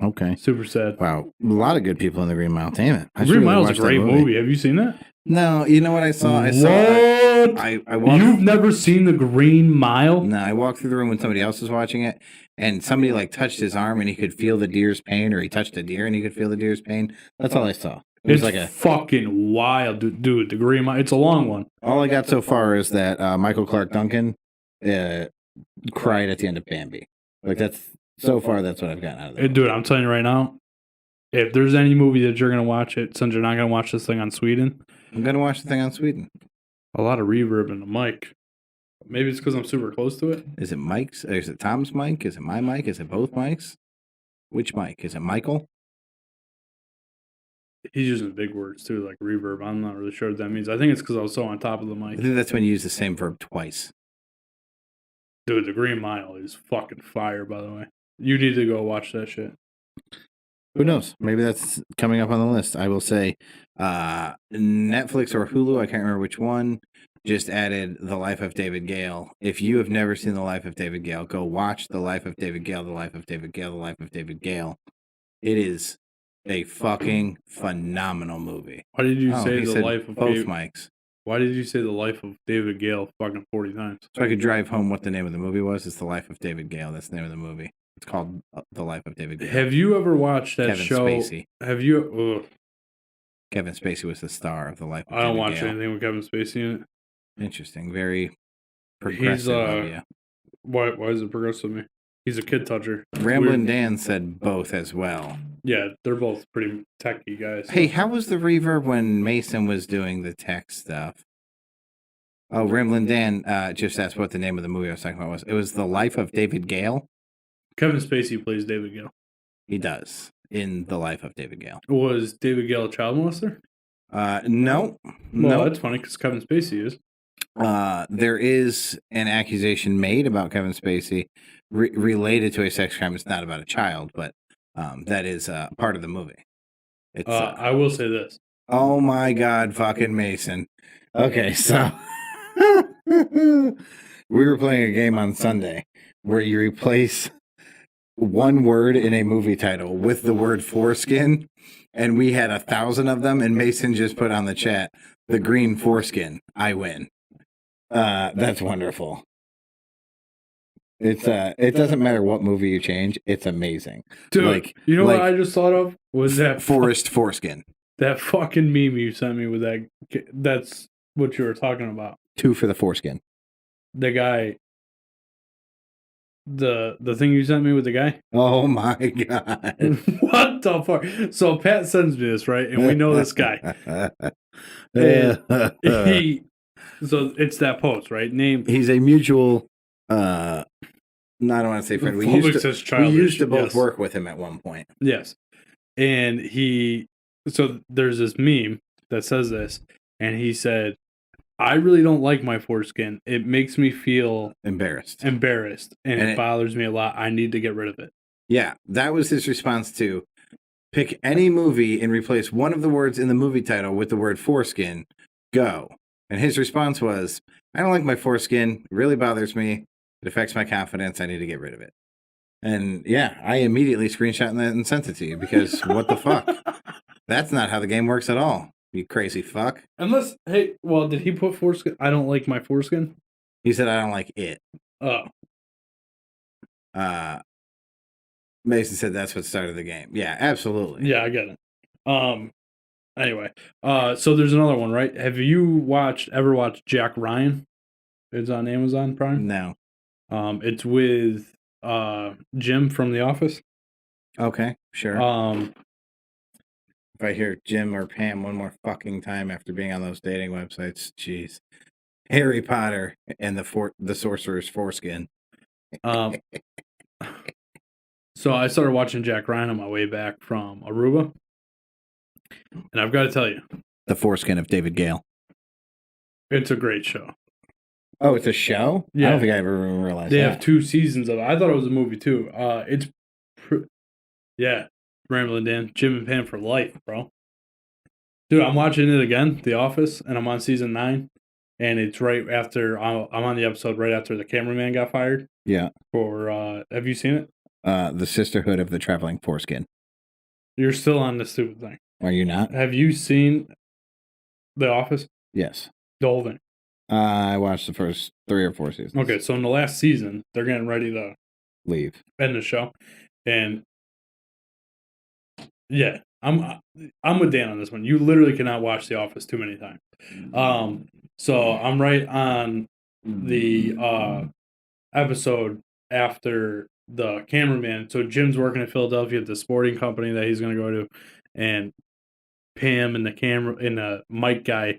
Okay. Super sad. Wow. A lot of good people in the Green Mile. Damn it. Green Mile's a great movie. Have you seen that? No. You know what I saw? You've never seen the Green Mile? No, I walked through the room when somebody else was watching it, and somebody like touched his arm and he could feel the deer's pain, or he touched a deer and he could feel the deer's pain. That's all I saw. It's like fucking wild, dude. The Green Mile. It's a long one. All I got so far is that Michael Clark Duncan cried at the end of Bambi. Like that's what I've gotten out of it. Dude, I'm telling you right now, if there's any movie that you're gonna watch it, since you're not gonna watch this thing on Sweden, I'm gonna watch the thing on Sweden. A lot of reverb in the mic. Maybe it's because I'm super close to it. Is it Mike's? Is it Tom's mic? Is it my mic? Is it both mics? Which mic? Is it Michael? He's using big words too, like reverb. I'm not really sure what that means. I think it's because I was so on top of the I mic. think that's when you use the same verb twice. Dude, the Green Mile is fucking fire, by the way. You need to go watch that shit. Who knows? Maybe that's coming up on the list. I will say Netflix or Hulu, I can't remember which one, just added The Life of David Gale. If you have never seen The Life of David Gale, go watch The Life of David Gale, The Life of David Gale, The Life of David Gale. It is a fucking phenomenal movie. Why did you say The Life of both mics? Why did you say The Life of David Gale fucking 40 times? So I could drive home what the name of the movie was. It's The Life of David Gale. That's the name of the movie. It's called The Life of David Gale. Have you ever watched that Kevin show? Spacey. Have you? Kevin Spacey was the star of The Life of I don't David watch Gale. anything with Kevin Spacey in it. Interesting. Very progressive of you. Why is it progressive of me? He's a kid toucher. Ramblin' Dan said both as well. Yeah, they're both pretty techie guys. Hey, how was the reverb when Mason was doing the tech stuff? Oh, Ramblin' Dan just asked what the name of the movie I was talking about was. It was The Life of David Gale. Kevin Spacey plays David Gale. He does in The Life of David Gale. Was David Gale a child molester? No. Well, that's funny because Kevin Spacey is. There is an accusation made about Kevin Spacey related to a sex crime. It's not about a child, but that is part of the movie. It's, I will say this. Oh my God, fucking Mason. Okay, so we were playing a game on Sunday where you replace one word in a movie title with the word foreskin, and we had 1,000 of them, and Mason just put on the chat, the green foreskin. I win. That's wonderful. It's it doesn't matter what movie you change, it's amazing. Dude, like, you know what I just thought of? Was that Forest foreskin. That fucking meme you sent me with that, that's what you were talking about. 2 for the foreskin. The guy, the thing you sent me with the guy? Oh my God. What the fuck? So Pat sends me this, right? And we know this guy. And so it's that post, right? He's a mutual, no, I don't want to say friend. We used to both work with him at one point. Yes. And so there's this meme that says this, and he said, I really don't like my foreskin. It makes me feel embarrassed. And it bothers me a lot. I need to get rid of it. Yeah, that was his response to pick any movie and replace one of the words in the movie title with the word foreskin. Go. And his response was, I don't like my foreskin. It really bothers me. It affects my confidence. I need to get rid of it. And yeah, I immediately screenshot that and sent it to you because what the fuck? That's not how the game works at all. You crazy fuck. Unless, hey, well, did he put foreskin? I don't like my foreskin. He said, I don't like it. Oh. Mason said that's what started the game. Yeah, absolutely. Yeah, I get it. Anyway, so there's another one, right? Have you ever watched Jack Ryan? It's on Amazon Prime? No. It's with Jim from The Office. Okay, sure. If I hear Jim or Pam one more fucking time after being on those dating websites, jeez. Harry Potter and the Sorcerer's Foreskin. So I started watching Jack Ryan on my way back from Aruba. And I've got to tell you. The Foreskin of David Gale. It's a great show. Oh, it's a show? Yeah. I don't think I ever realized they have 2 seasons of it. I thought it was a movie too. Yeah. Ramblin' Dan. Jim and Pam for life, bro. Dude, I'm watching it again, The Office, and I'm on season 9. And it's right after, I'm on the episode right after the cameraman got fired. Yeah. Have you seen it? The Sisterhood of the Traveling Foreskin. You're still on this stupid thing. Are you not? Have you seen The Office? Yes. The whole thing? I watched the first 3 or 4 seasons. Okay, so in the last season, they're getting ready to leave. End the show. And yeah, I'm with Dan on this one. You literally cannot watch The Office too many times. So I'm right on the episode after the cameraman. So Jim's working in Philadelphia at the sporting company that he's going to go to, and Pam and the mic guy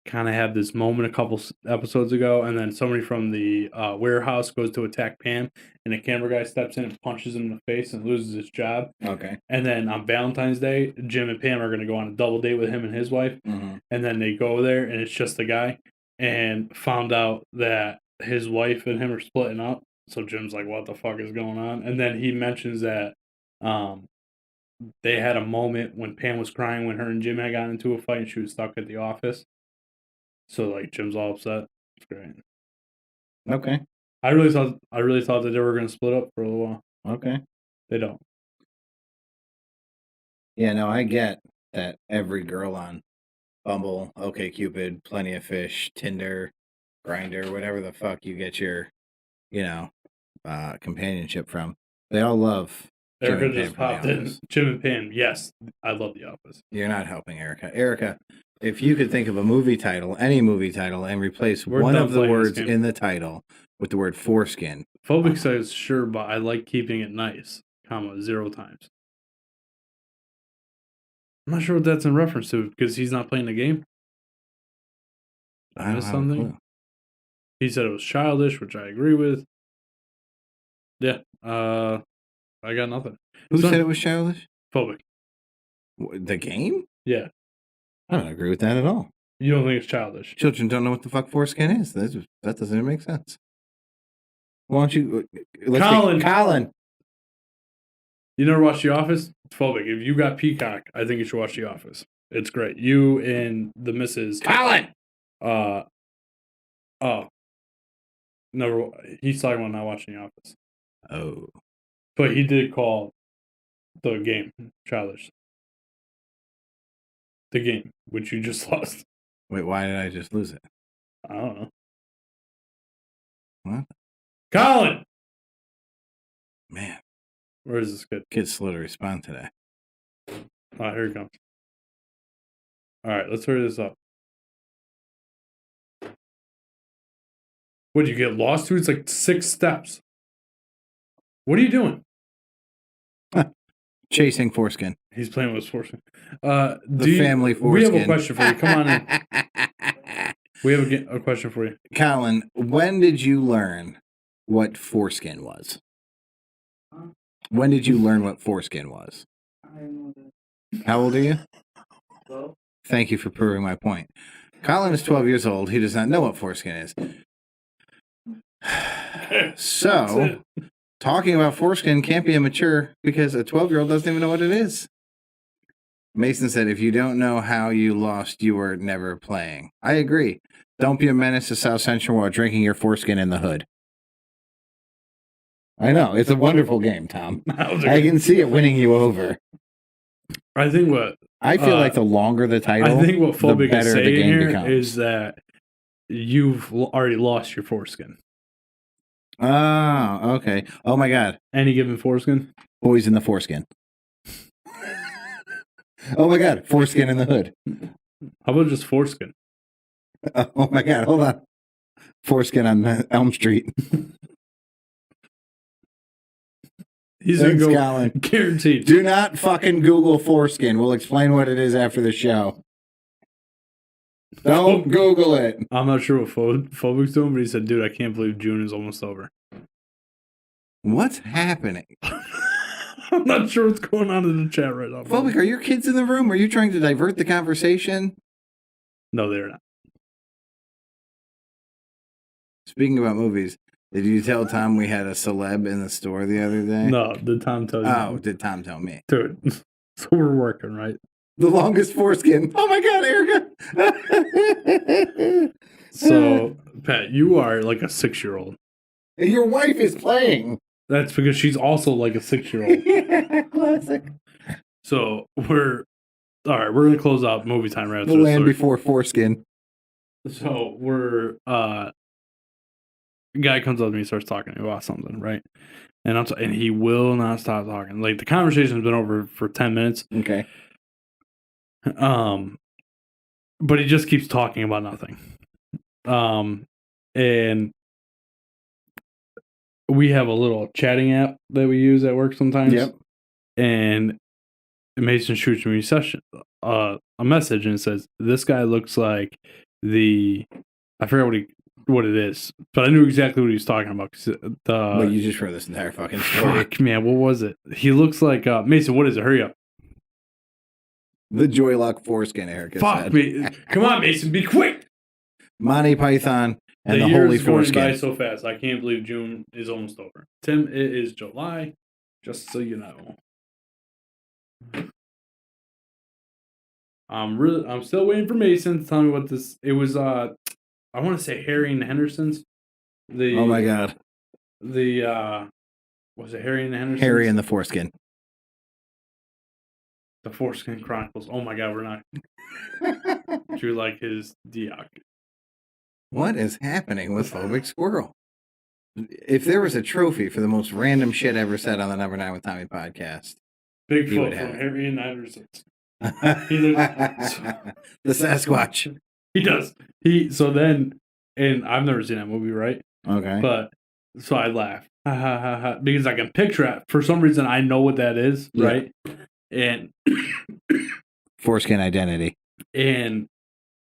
kind of have this moment a couple episodes ago, and then somebody from the warehouse goes to attack Pam, and the camera guy steps in and punches him in the face and loses his job. Okay. And then on Valentine's Day, Jim and Pam are going to go on a double date with him and his wife. Mm-hmm. And then they go there, and it's just the guy, and found out that his wife and him are splitting up. So Jim's like, what the fuck is going on? And then he mentions that they had a moment when Pam was crying when her and Jim had gotten into a fight and she was stuck at the office. So like Jim's all upset. It's great. Okay. I really thought that they were going to split up for a little while. Okay. They don't. Yeah, no, I get that every girl on Bumble, OkCupid, Plenty of Fish, Tinder, Grindr, whatever the fuck you get your, companionship from, they all love Jim Erica and Pam just from The popped in. Office. Jim and Pam, yes, I love The Office. You're not helping Erica. Erica, if you could think of a movie title, any movie title, and replace We're one done of the playing this words game. in the title with the word foreskin. Phobic says, sure, but I like keeping it nice, 0 times. I'm not sure what that's in reference to, because he's not playing the game. I don't missed have a something? clue. He said it was childish, which I agree with. Yeah, I got nothing. Who So- said it was childish? Phobic. The game? Yeah. I don't agree with that at all. You don't think it's childish? Children don't know what the fuck foreskin is. That doesn't even make sense. Why don't you... Colin! You never watched The Office? It's phobic. If you got Peacock, I think you should watch The Office. It's great. You and the missus... Colin! Oh. Never... He's talking about not watching The Office. Oh. But he did call the game childish. The game, which you just lost. Wait, why did I just lose it? I don't know. What? Colin! Man, Where is this kid? kid's slow to respond today. Oh, here he comes. All right, let's hurry this up. What, you get lost to? It's like 6 steps. What are you doing? Chasing foreskin. He's playing with his foreskin. Family foreskin. We have a question for you. Come on in. We have a question for you. Colin, when did you learn what foreskin was? When did you learn what foreskin was? How old are you? 12. Thank you for proving my point. Colin is 12 years old. He does not know what foreskin is. So, talking about foreskin can't be immature because a 12-year-old doesn't even know what it is. Mason said, if you don't know how you lost, you were never playing. I agree. Don't be a menace to South Central while drinking your foreskin in the hood. I know. It's a wonderful game, Tom. I can see it winning you over. I think what I feel like the longer the title, I think what the Phobic is better the saying game here becomes. is that you've already lost your foreskin. Oh, okay. Oh my God. Any given foreskin? Boys in the foreskin. Oh my God. Foreskin in the hood. How about just foreskin? Oh my God. Hold on. Foreskin on Elm Street. He's Thanks, gonna go Colin. guaranteed. Do not fucking Google foreskin. We'll explain what it is after the show. Don't Google it. I'm not sure what Phobic's doing, but he said, dude, I can't believe June is almost over. What's happening? I'm not sure what's going on in the chat right now. Phobic, are your kids in the room? Are you trying to divert the conversation? No, they're not. Speaking about movies, did you tell Tom we had a celeb in the store the other day? No, did Tom tell you? Oh, did Tom tell me? Dude, so we're working, right? The longest foreskin. Oh my God, Erica. So, Pat, you are like a 6-year-old. Your wife is playing. That's because she's also like a 6-year-old. Yeah, classic. So we're all right. We're gonna close out movie time right after The this land story. before foreskin. So we're guy comes up to me and starts talking to me about something, right? And and he will not stop talking. Like the conversation's been over for 10 minutes. Okay. But he just keeps talking about nothing. And we have a little chatting app that we use at work sometimes. Yep. And Mason shoots me a message and says, "This guy looks like I forgot what it is, but I knew exactly what he was talking about. Well, you just heard this entire fucking story. Fuck, man, what was it? He looks like Mason. What is it? Hurry up. The Joy Luck foreskin haircut. Fuck me. Come on, Mason, be quick. Monty Python and the year Holy is going Foreskin. by so fast. I can't believe June is almost over. Tim, it is July, just so you know. I'm still waiting for Mason to tell me what this. It was I want to say Harry and the Hendersons. Oh my god. Was it Harry and the Hendersons? Harry and the Foreskin. The Foreskin Chronicles. Oh my god, we're not. Drew like his Dioc. What is happening with Phobic Squirrel? If there was a trophy for the most random shit ever said on the Number 9 with Tommy podcast, Bigfoot from Harry and the Hendersons. The Sasquatch. He does. And I've never seen that movie, right? Okay. But so I laugh. Ha ha ha ha. Because I can picture it. For some reason I know what that is, right? And Foreskin identity. And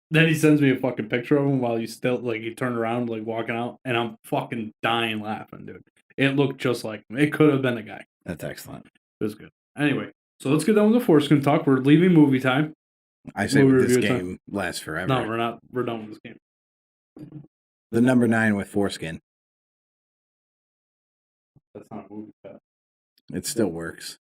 then he sends me a fucking picture of him while he's still he turned around walking out, and I'm fucking dying laughing, dude. It looked just like him. It could have been a guy. That's excellent. It was good. Anyway, so let's get done with the foreskin talk. We're leaving movie time. I say this game lasts forever. No, we're not. We're done with this game. The Number 9 with Foreskin. That's not a movie. It still works.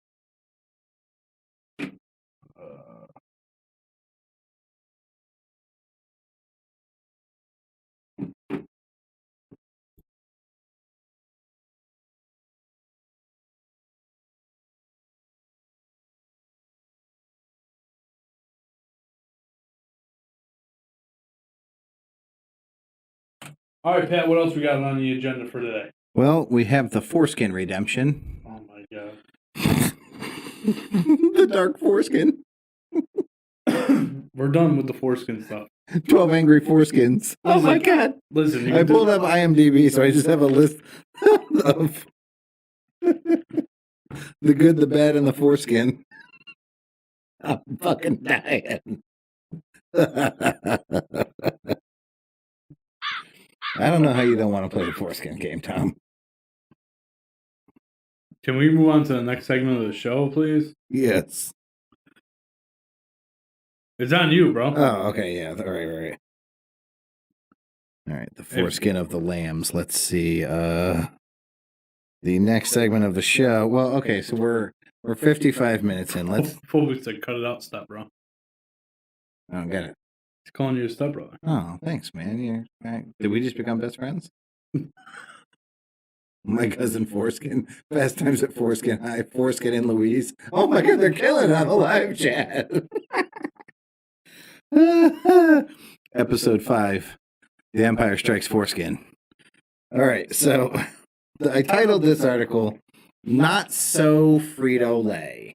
All right, Pat, what else we got on the agenda for today? Well, we have the Foreskin Redemption. Oh, my God. The Dark Foreskin. We're done with the foreskin stuff. 12 Angry Foreskins. Oh, my God. Listen, I pulled up IMDb, so I just have a list of the good, the bad, and the foreskin. I'm fucking dying. I don't know how you don't want to play the foreskin game, Tom. Can we move on to the next segment of the show, please? Yes. It's on you, bro. Oh, okay, yeah. All right. All right, the foreskin of the lambs. Let's see. The next segment of the show. Well, okay, so we're 55 minutes in. Let's. Phobe said, "Cut it out, step, bro." I don't get it. He's calling you a step brother. Oh, thanks, man. Did we just become best friends? My cousin Foreskin. Fast Times at Foreskin High. Foreskin and Louise. Oh my God, they're killing it on the live chat. Episode 5. The Empire Strikes Foreskin. All right, so I titled this article, Not So Frito-Lay.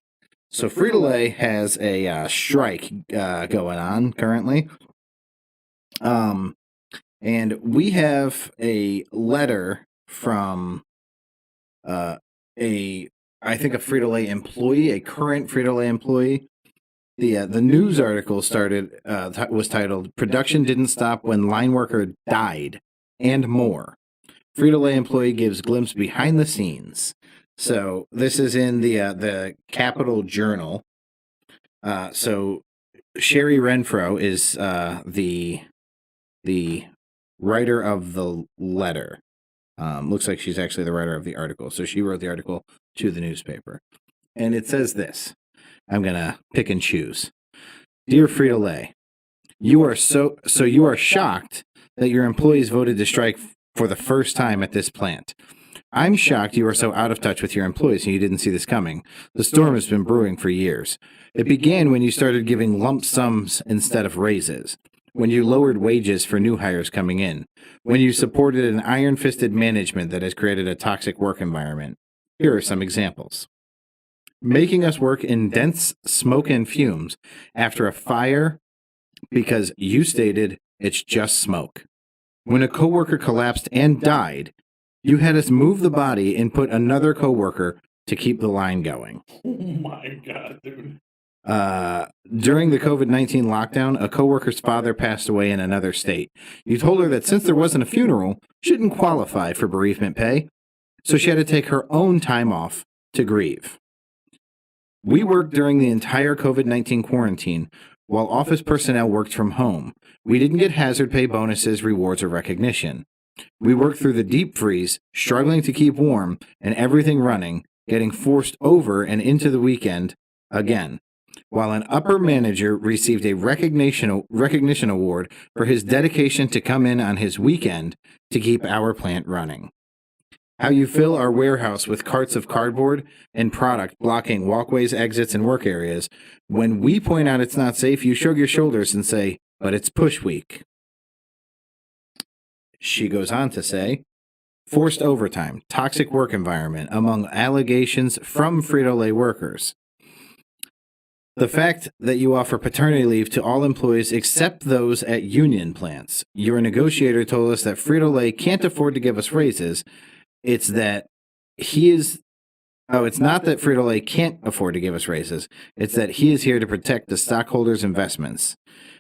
So Frito-Lay has a strike going on currently. And we have a letter from I think a Frito-Lay employee, a current Frito-Lay employee. The news article was titled "Production Didn't Stop When Line Worker Died," and more. Frito-Lay employee gives glimpse behind the scenes. So this is in the Capital Journal. So Sherry Renfro is the writer of the letter. Looks like she's actually the writer of the article. So she wrote the article to the newspaper. And it says this. I'm going to pick and choose. Dear Frito-Lay, you are shocked that your employees voted to strike for the first time at this plant. I'm shocked you are so out of touch with your employees and you didn't see this coming. The storm has been brewing for years. It began when you started giving lump sums instead of raises, when you lowered wages for new hires coming in, when you supported an iron-fisted management that has created a toxic work environment. Here are some examples. Making us work in dense smoke and fumes after a fire because you stated it's just smoke. When a coworker collapsed and died, you had us move the body and put another coworker to keep the line going. Oh my God, dude. During the COVID-19 lockdown, a coworker's father passed away in another state. You told her that since there wasn't a funeral, she didn't qualify for bereavement pay, so she had to take her own time off to grieve. We worked during the entire COVID-19 quarantine while office personnel worked from home. We didn't get hazard pay bonuses, rewards, or recognition. We worked through the deep freeze, struggling to keep warm and everything running, getting forced over and into the weekend again, while an upper manager received a recognition award for his dedication to come in on his weekend to keep our plant running. How you fill our warehouse with carts of cardboard and product blocking walkways, exits, and work areas. When we point out it's not safe, you shrug your shoulders and say, but it's push week. She goes on to say, forced overtime, toxic work environment, among allegations from Frito-Lay workers. The fact that you offer paternity leave to all employees except those at union plants. Your negotiator told us that Frito-Lay can't afford to give us raises. It's that it's not that Frito-Lay can't afford to give us raises. It's that he is here to protect the stockholders' investments.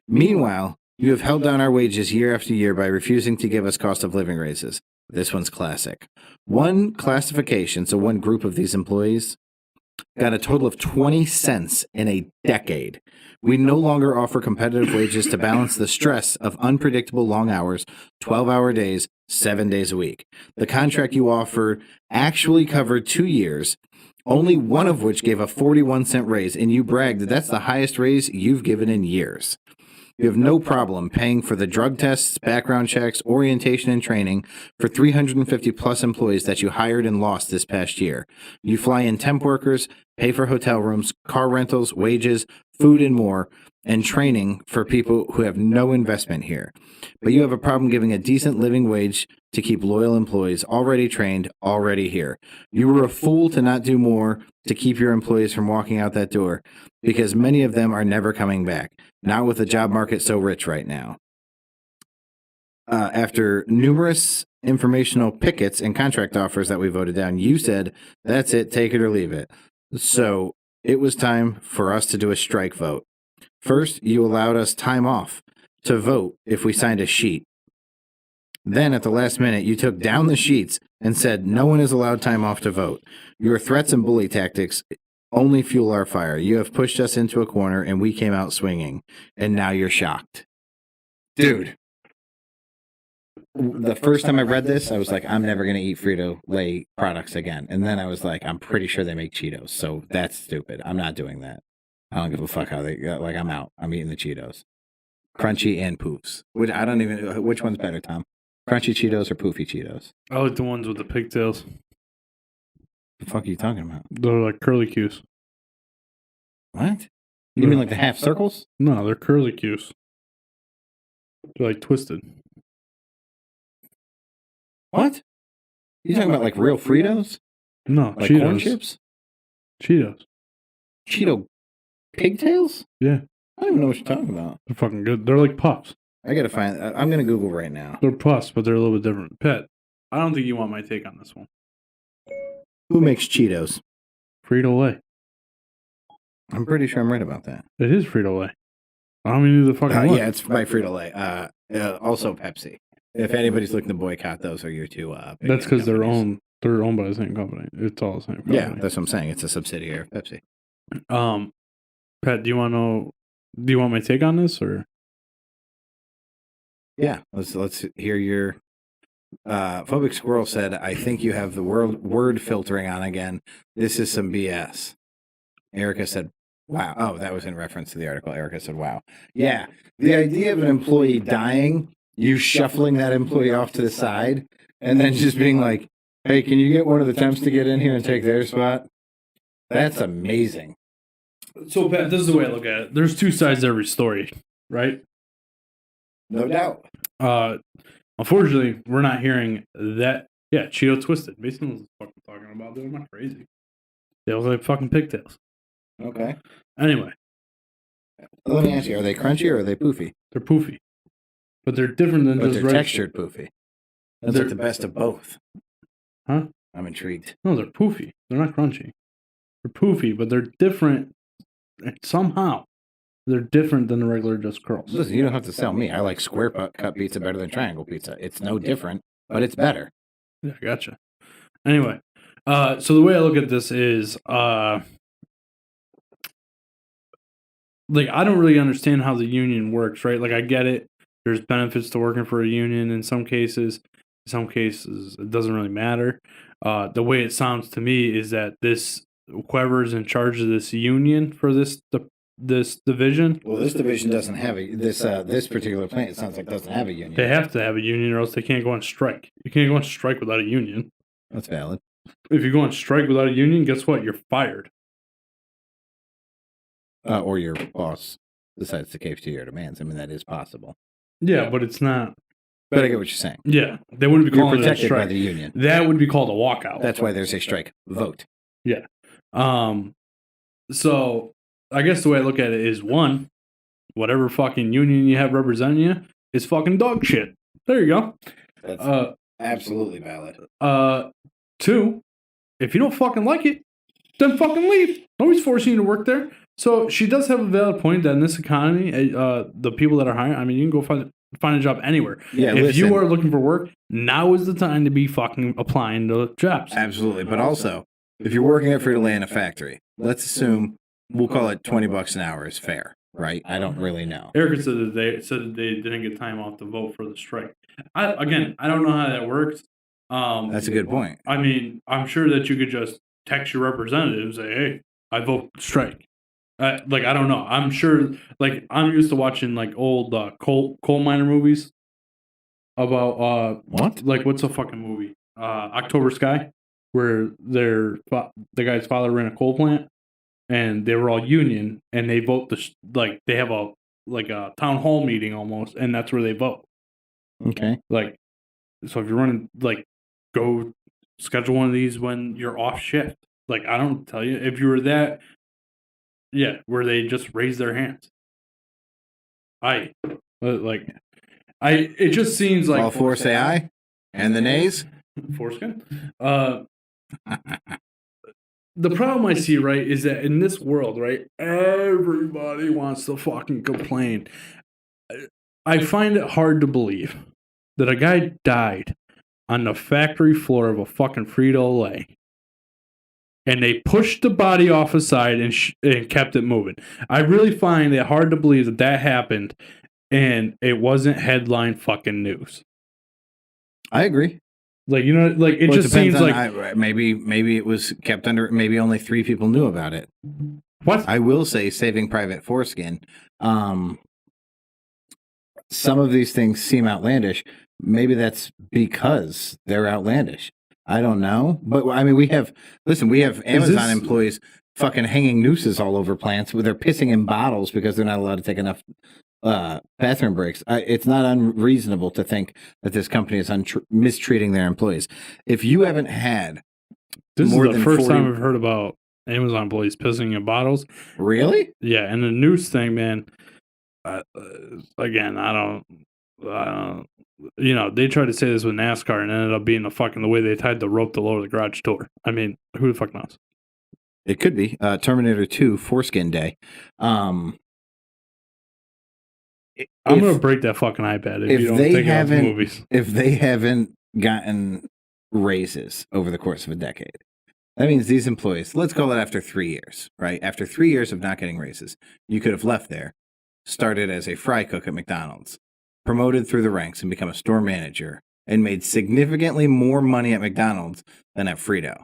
Meanwhile, you have held down our wages year after year by refusing to give us cost of living raises. This one's classic. One classification, so one group of these employees, got a total of 20 cents in a decade. We no longer offer competitive wages to balance the stress of unpredictable long hours, 12-hour days, 7 days a week. The contract you offer actually covered 2 years, only one of which gave a 41-cent raise, and you bragged that that's the highest raise you've given in years. You have no problem paying for the drug tests, background checks, orientation, and training for 350 plus employees that you hired and lost this past year. You fly in temp workers, pay for hotel rooms, car rentals, wages, food, and more, and training for people who have no investment here. But you have a problem giving a decent living wage to keep loyal employees already trained, already here. You were a fool to not do more to keep your employees from walking out that door, because many of them are never coming back, not with the job market so rich right now. After numerous informational pickets and contract offers that we voted down, you said, that's it, take it or leave it. So it was time for us to do a strike vote. First, you allowed us time off to vote if we signed a sheet. Then, at the last minute, you took down the sheets and said no one is allowed time off to vote. Your threats and bully tactics only fuel our fire. You have pushed us into a corner, and we came out swinging. And now you're shocked. Dude. The first time I read this, I was like, I'm never going to eat Frito-Lay products again. And then I was like, I'm pretty sure they make Cheetos, so that's stupid. I'm not doing that. I don't give a fuck how they, like, I'm out. I'm eating the Cheetos. Crunchy and poofs. Which one's better, Tom? Crunchy Cheetos or poofy Cheetos? I like the ones with the pigtails. The fuck are you talking about? They're like curly cues. What? You mean like the half circles? No, they're curly cues. They're like twisted. What? You talking about like real Fritos? No, like Cheetos. Corn chips? Cheetos. Cheeto pigtails? Yeah. I don't even know what you're talking about. They're fucking good. They're like puffs. I gotta find. I'm gonna Google right now. They're puffs, but they're a little bit different. Pet, I don't think you want my take on this one. Who makes Cheetos? Frito-Lay. I'm pretty sure I'm right about that. It is Frito-Lay. I don't mean who the fucking yeah, it's by Frito-Lay. Also Pepsi. If anybody's looking to boycott, those are your two. That's because they're owned by the same company. It's all the same company. Yeah, that's what I'm saying. It's a subsidiary of Pepsi. Pat, do you want my take on this or? Yeah, let's hear your. Phobic Squirrel said, "I think you have the word filtering on again. This is some BS." Erica said, "Wow." Oh, that was in reference to the article. Erica said, "Wow." Yeah, the idea of an employee dying, you shuffling that employee off to the side, and then just being like, "Hey, can you get one of the temps to get in here and take their spot?" That's amazing. So, Pat, this is the way I look at it. There's two sides to every story, right? No doubt. Unfortunately, we're not hearing that. Yeah, Cheeto Twisted. Basically, what I'm fucking talking about. Dude, I'm not crazy. They look like fucking pigtails. Okay. Anyway. Let me ask you, are they crunchy or are they poofy? They're poofy. But they're different than just they're textured poofy. That's like the best of both. Huh? I'm intrigued. No, they're poofy. They're not crunchy. They're poofy, but they're different somehow they're different than the regular just curls. Listen, you don't have to sell me. I like square cut pizza better than triangle pizza. It's no different, but it's better. Yeah, gotcha. Anyway, so the way I look at this is, like, I don't really understand how the union works, right? Like, I get it. There's benefits to working for a union in some cases. In some cases, it doesn't really matter. The way it sounds to me is that whoever's in charge of this union for this division. Well, this division doesn't have this particular plant. It sounds like doesn't have a union. They have to have a union, or else they can't go on strike. You can't go on strike without a union. That's valid. If you go on strike without a union, guess what? You're fired. Or your boss decides to cave to your demands. I mean, that is possible. Yeah, but it's not. But I get what you're saying. Yeah, they wouldn't be calling it a strike. You're protected by the union. That would be called a walkout. That's why there's a strike vote. Yeah. So I guess the way I look at it is, one, whatever fucking union you have representing you is fucking dog shit. There you go. That's absolutely valid. Two, if you don't fucking like it, then fucking leave. Nobody's forcing you to work there. So she does have a valid point that in this economy, the people that are hiring, I mean, you can go find a job anywhere. Yeah, if you are looking for work, now is the time to be fucking applying to jobs. Absolutely. But also, if you're working at Frito-Lay in a factory, let's assume we'll call it $20 an hour is fair, right? I don't really know. Erica said that they didn't get time off to vote for the strike. I don't know how that works. That's a good point. I mean, I'm sure that you could just text your representative and say, "Hey, I vote strike." Like, I don't know. I'm sure. Like, I'm used to watching like old coal miner movies about what? Like, what's a fucking movie? October Sky, where the guy's father ran a coal plant, and they were all union, and they vote they have a town hall meeting almost, and that's where they vote. Okay. Like, so if you're running, like, go schedule one of these when you're off shift. Like, I don't tell you if you were that. Yeah, where they just raise their hands. It just seems like all four say aye, and the nays. Foreskin. The problem I see, right, is that in this world, right, everybody wants to fucking complain. I find it hard to believe that a guy died on the factory floor of a fucking Frito-Lay. And they pushed the body off his side and kept it moving. I really find it hard to believe that happened and it wasn't headline fucking news. I agree. Like, you know, like, it just seems like maybe it was kept under. Maybe only 3 people knew about it. What? I will say, Saving Private Foreskin. Some of these things seem outlandish. Maybe that's because they're outlandish. I don't know, but I mean, we have Amazon employees fucking hanging nooses all over plants where they're pissing in bottles because they're not allowed to take enough bathroom breaks. It's not unreasonable to think that this company is mistreating their employees. If you haven't had this is the first time I've heard about Amazon employees pissing in bottles. Really? Yeah, and the noose thing, man. Again, I don't. You know, they tried to say this with NASCAR and ended up being the way they tied the rope to lower the garage door. I mean, who the fuck knows? It could be Terminator 2 Foreskin Day. I'm gonna break that fucking iPad if you don't take it off the movies. If they haven't gotten raises over the course of a decade, that means these employees, let's call it after 3 years, right? After 3 years of not getting raises, you could have left there, started as a fry cook at McDonald's, promoted through the ranks and become a store manager, and made significantly more money at McDonald's than at Frito.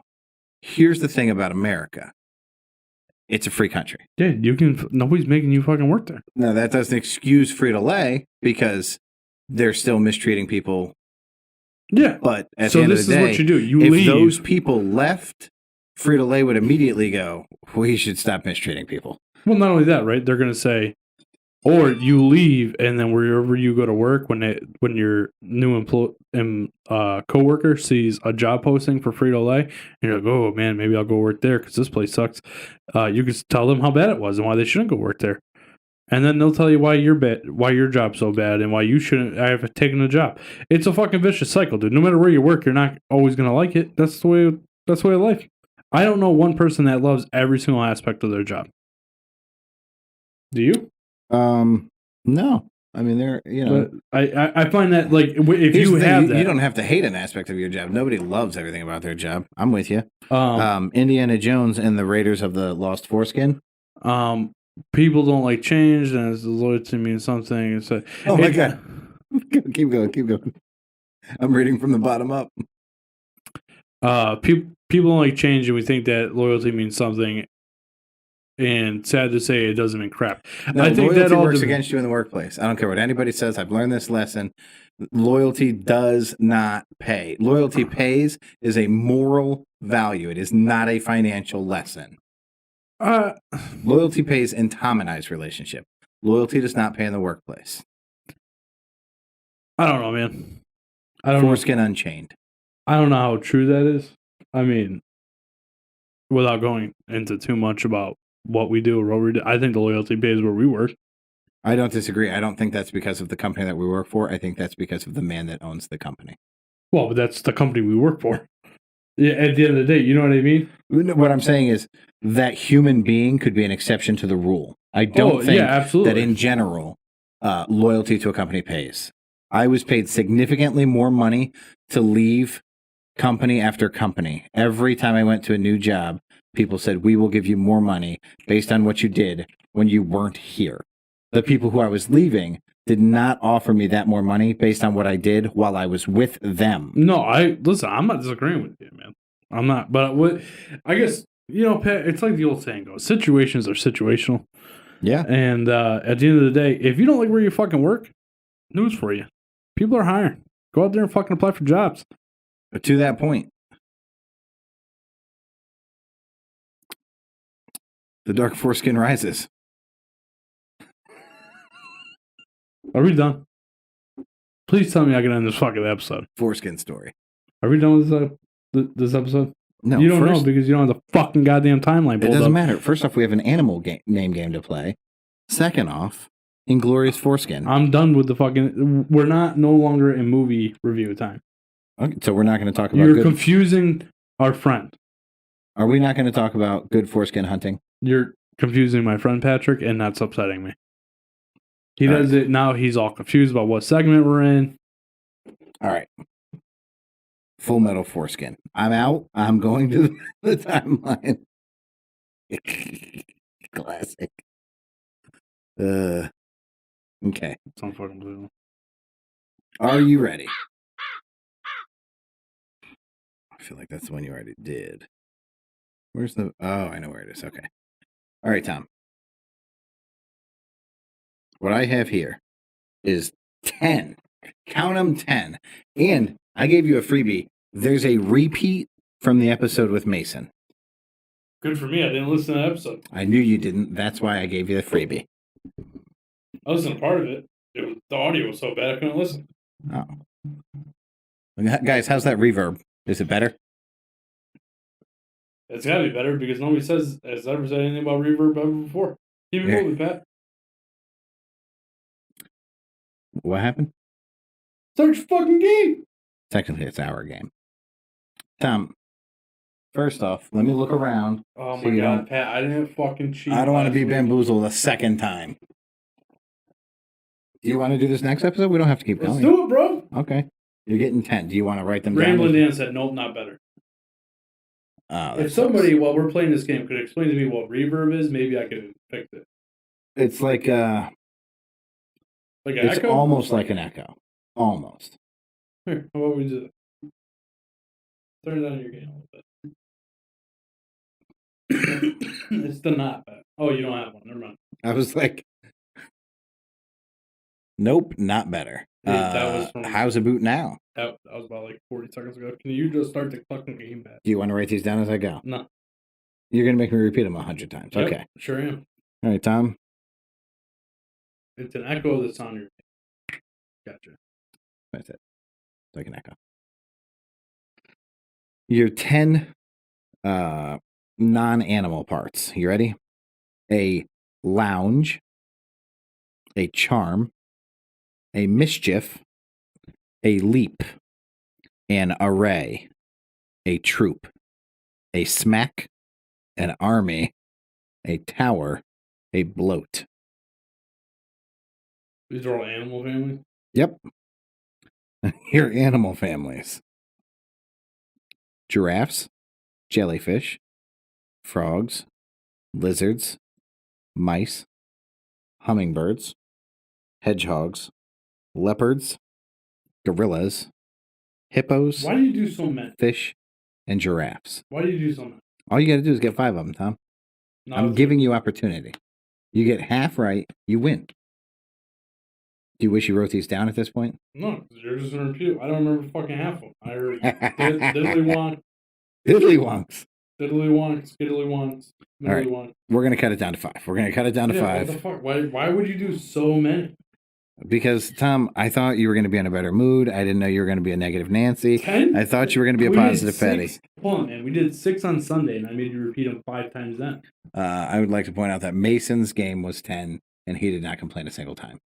Here's the thing about America. It's a free country. Yeah, nobody's making you fucking work there. No, that doesn't excuse Frito-Lay because they're still mistreating people. Yeah. But at the end of the day, this is what you do. You if leave. Those people left, Frito-Lay would immediately go, we should stop mistreating people. Well, not only that, right? They're going to say, or you leave, and then wherever you go to work, when your new coworker sees a job posting for Frito-Lay, and you're like, oh man, maybe I'll go work there because this place sucks. You can tell them how bad it was and why they shouldn't go work there, and then they'll tell you why your job's so bad, and why you shouldn't have taken the job. It's a fucking vicious cycle, dude. No matter where you work, you're not always gonna like it. That's the way of life. I don't know one person that loves every single aspect of their job. Do you? No. I mean, they're, But I find that, like, if here's you the thing, have that... you don't have to hate an aspect of your job. Nobody loves everything about their job. I'm with you. Um, Indiana Jones and the Raiders of the Lost Foreskin. people don't like change, and it's loyalty means something. It's like, Oh my God. Keep going. I'm reading from the bottom up. People don't like change, and we think that loyalty means something. And sad to say, it doesn't mean crap. No, I think loyalty that all works against you in the workplace. I don't care what anybody says. I've learned this lesson. Loyalty does not pay. Loyalty pays is a moral value. It is not a financial lesson. Loyalty pays in Tom and I's relationship. Loyalty does not pay in the workplace. I don't know, man. I don't Foreskin Unchained. I don't know how true that is. I mean, without going into too much about what we do or what we do, I think the loyalty pays where we work. I don't disagree. I don't think that's because of the company that we work for. I think that's because of the man that owns the company. Well, but that's the company we work for. Yeah, at the end of the day, you know what I mean? What I'm saying is that human being could be an exception to the rule. I don't think that in general, loyalty to a company pays. I was paid significantly more money to leave company after company. Every time I went to a new job, people said, we will give you more money based on what you did when you weren't here. The people who I was leaving did not offer me that more money based on what I did while I was with them. No, listen, I'm not disagreeing with you, man. I'm not. But I guess, Pat, it's like the old saying goes, situations are situational. Yeah. And at the end of the day, if you don't like where you fucking work, news for you. People are hiring. Go out there and fucking apply for jobs. But to that point, the dark foreskin rises. Are we done? Please tell me I can end this fucking episode. Foreskin story. Are we done with this episode? No, you don't know because you don't have the fucking goddamn timeline pulled up. It doesn't matter. First off, we have an animal name game to play. Second off, Inglorious Foreskin. I'm done with the fucking... We're no longer in movie review time. Okay, so we're not going to talk about... You're confusing our friend. Are we not going to talk about good foreskin hunting? You're confusing my friend Patrick, and that's upsetting me. He does it now. He's all confused about what segment we're in. All right. Full Metal Foreskin. I'm out. I'm going to the timeline. Classic. Okay. Sounds fucking blue. Are you ready? I feel like that's the one you already did. Where's the... Oh, I know where it is. Okay. All right, Tom. What I have here is 10. Count them 10. And I gave you a freebie. There's a repeat from the episode with Mason. Good for me. I didn't listen to that episode. I knew you didn't. That's why I gave you the freebie. I listened to part of it. The audio was so bad I couldn't listen. Oh. Guys, how's that reverb? Is it better? It's got to be better because nobody has ever said anything about reverb ever before. Keep it moving, Pat. What happened? Start your fucking game. Technically, it's our game. Tom, first off, let me look around. Oh my God, Pat, I didn't fucking cheat. I don't want to be bamboozled a second time. Do you want to do this next episode? We don't have to keep going. Let's do it, bro. Okay. You're getting 10. Do you want to write them down? Rambling Dan said, nope, not better. If somebody, while we're playing this game, could explain to me what reverb is, maybe I could fix it. It's like an echo? Almost like an echo. Almost. Here, how about we do that? Turn down your gain a little bit. It's the not bad. Oh, you don't have one. Never mind. I was like, nope, not better. That was from, how's a boot now? That was about like 40 seconds ago. Can you just start the fucking game back? Do you want to write these down as I go? No. You're going to make me repeat them 100 times. Yep, okay. Sure am. All right, Tom. It's an echo that's on your... Gotcha. That's it. It's like an echo. Your 10 non-animal parts. You ready? A lounge, a charm, a mischief, a leap, an array, a troop, a smack, an army, a tower, a bloat, These are all animal families? Yep. Your animal families. Giraffes, jellyfish, frogs, lizards, mice, hummingbirds, hedgehogs, leopards, gorillas, hippos, Why do you do so many? fish, and giraffes. Why do you do so many? All you got to do is get 5 of them, Tom. No, I'm giving you opportunity. You get half right, you win. Do you wish you wrote these down at this point? No, because you're just going to repeat it. I don't remember fucking half of them. I heard diddly wonk, Diddly wonks. diddly wonk, skiddly wonks, All right. wonk. We're going to cut it down to 5. We're going to cut it down to 5. What the fuck? Why would you do so many? Because, Tom, I thought you were going to be in a better mood. I didn't know you were going to be a negative Nancy. 10? I thought you were going to be a positive Patty. Hold on, man. We did 6 on Sunday, and I made you repeat them 5 times then. I would like to point out that Mason's game was 10, and he did not complain a single time.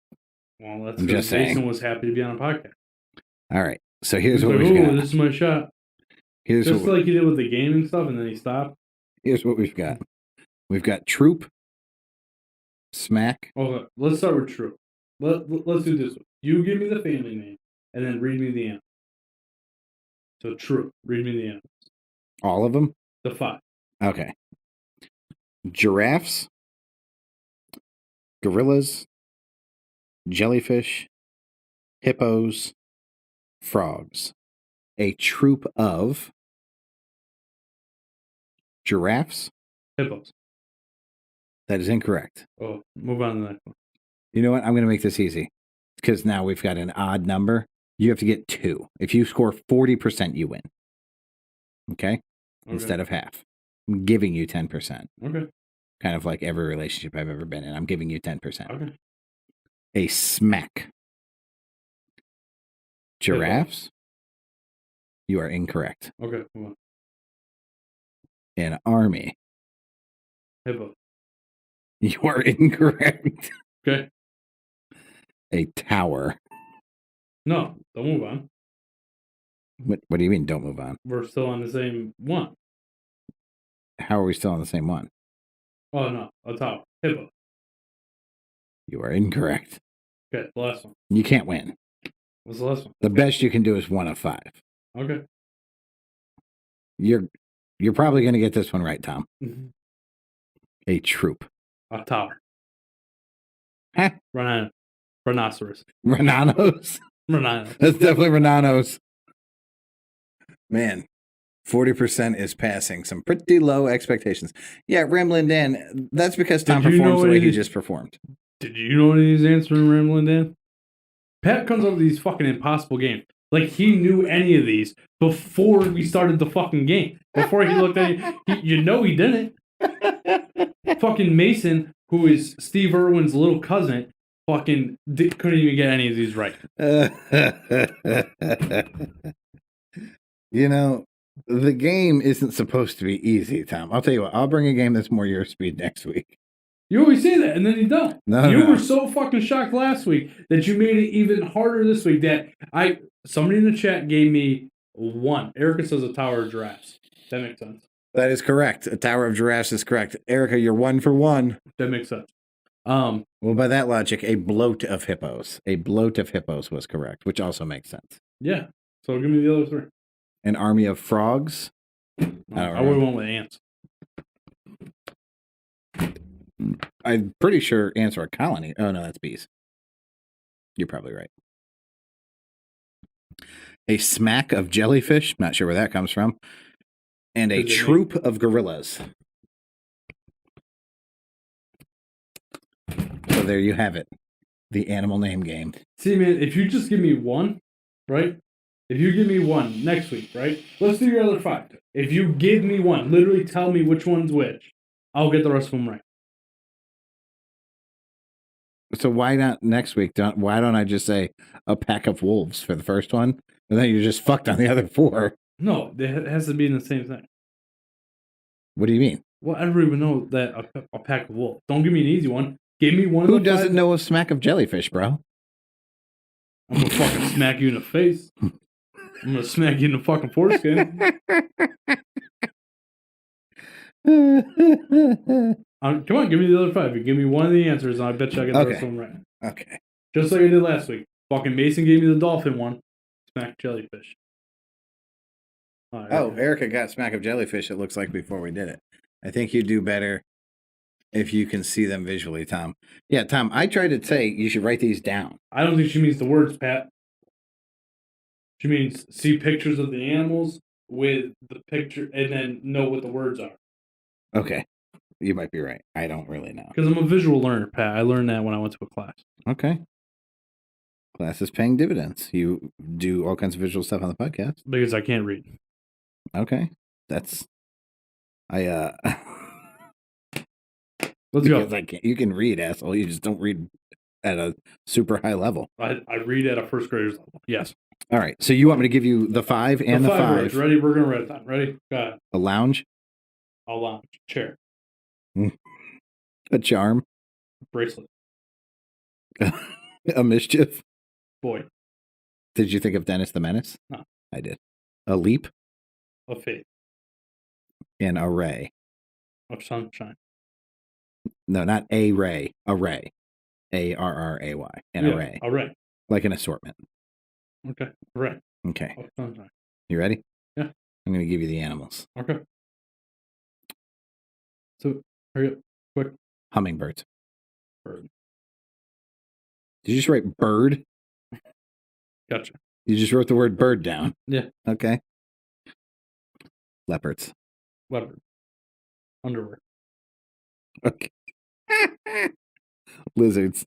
Well, that's I'm just Jason saying. was happy to be on a podcast. All right. So here's He's what like, we've got. this is my shot. Here's Just what, like he did with the gaming stuff, and then he stopped. here's what we've got. We've got Troop, Smack. Okay, let's start with True. Let's do this one. You give me the family name, and then read me the answer. So True. Read me the answer. All of them? The 5. Okay. Giraffes, gorillas, jellyfish, hippos, frogs. A troop of giraffes. Hippos. That is incorrect. Oh, move on to the next one. You know what? I'm going to make this easy because now we've got an odd number. You have to get 2. If you score 40%, you win. Okay? Instead of half. I'm giving you 10%. Okay. Kind of like every relationship I've ever been in. I'm giving you 10%. Okay. A smack. Giraffes. You are incorrect. Okay, move on. An army. Hippo. You are incorrect. Okay. A tower. No, don't move on. What do you mean don't move on? We're still on the same one. How are we still on the same one? Oh, no. A tower. Hippo. You are incorrect. Okay, the last one. You can't win. What's the last one? The best you can do is 1 of 5. Okay. You're probably going to get this one right, Tom. Mm-hmm. A troop. A tower. Huh? Rhinoceros. Renanos? Rhinoceros. That's definitely Renanos. Man, 40% is passing some pretty low expectations. Yeah, Ramblin' Dan, that's because Tom performs the way he just performed. Did you know any of these answers in Ramblin' Dan? Pat comes up with these fucking impossible games. Like he knew any of these before we started the fucking game. Before he looked at it, he didn't. Fucking Mason, who is Steve Irwin's little cousin, fucking couldn't even get any of these right. You know, the game isn't supposed to be easy, Tom. I'll tell you what, I'll bring a game that's more your speed next week. You always say that, and then you don't. No, you were so fucking shocked last week that you made it even harder this week. That somebody in the chat gave me 1. Erica says a tower of giraffes. That makes sense. That is correct. A tower of giraffes is correct. Erica, you're 1 for 1. That makes sense. Well, by that logic, a bloat of hippos. A bloat of hippos was correct, which also makes sense. Yeah. So give me the other 3. An army of frogs. I would have went with ants. I'm pretty sure ants are a colony. Oh, no, that's bees. You're probably right. A smack of jellyfish. Not sure where that comes from. And a troop of gorillas. So there you have it. The animal name game. See, man, if you just give me 1, right? If you give me 1 next week, right? Let's do your other 5. If you give me 1, literally tell me which one's which, I'll get the rest of them right. So why not next week? Why don't I just say a pack of wolves for the first one? And then you're just fucked on the other 4. No, it has to be in the same thing. What do you mean? Well, I don't even know that a pack of wolves. Don't give me an easy one. Give me one. Who doesn't know a smack of jellyfish, bro? I'm gonna fucking smack you in the face. I'm gonna smack you in the fucking foreskin. Come on, give me the other 5. You give me one of the answers, and I bet you I get the rest of them right. Okay. Just like I did last week. Fucking Mason gave me the dolphin one. Smack jellyfish. Oh, Erica got smack of jellyfish, it looks like, before we did it. I think you do better if you can see them visually, Tom. Yeah, Tom, I tried to say you should write these down. I don't think she means the words, Pat. She means see pictures of the animals with the picture and then know what the words are. Okay. You might be right. I don't really know. Because I'm a visual learner, Pat. I learned that when I went to a class. Okay. Class is paying dividends. You do all kinds of visual stuff on the podcast. Because I can't read. Okay. That's... Let's go. You can read, asshole. You just don't read at a super high level. I read at a first grader's level. Yes. All right. So you want me to give you the 5 and the 5? Words. Ready? We're going to write it down. Ready? Go ahead. A lounge. A lounge. Chair. A charm. Bracelet. A mischief. Boy. Did you think of Dennis the Menace? No. I did. A leap. A faith. An array. Of sunshine. No, not a ray. Array. A-R-R-A-Y. An array. Array. Like an assortment. Okay. Array. Okay. Of sunshine. You ready? Yeah. I'm going to give you the animals. Okay. So, hurry up. Quick. Hummingbirds. Bird. Did you just write bird? Gotcha. You just wrote the word bird down. Yeah. Okay. Leopards. Leopard. Underwear. Okay. Lizards.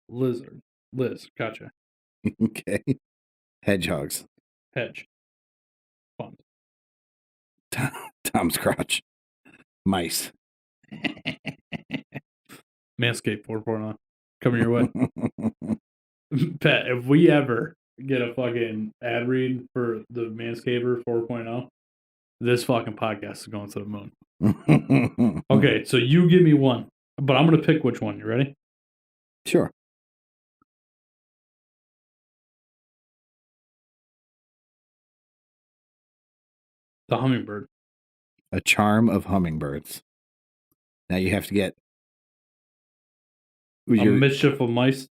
Lizard. Liz. Gotcha. Okay. Hedgehogs. Hedge. Fun. Tom's crotch. Mice. Manscaped 4.0. Coming your way. Pat, if we ever get a fucking ad read for the Manscaper 4.0, this fucking podcast is going to the moon. Okay, so you give me one, but I'm going to pick which one. You ready? Sure. The hummingbird. A charm of hummingbirds. Now you have to get... A mischief of mice.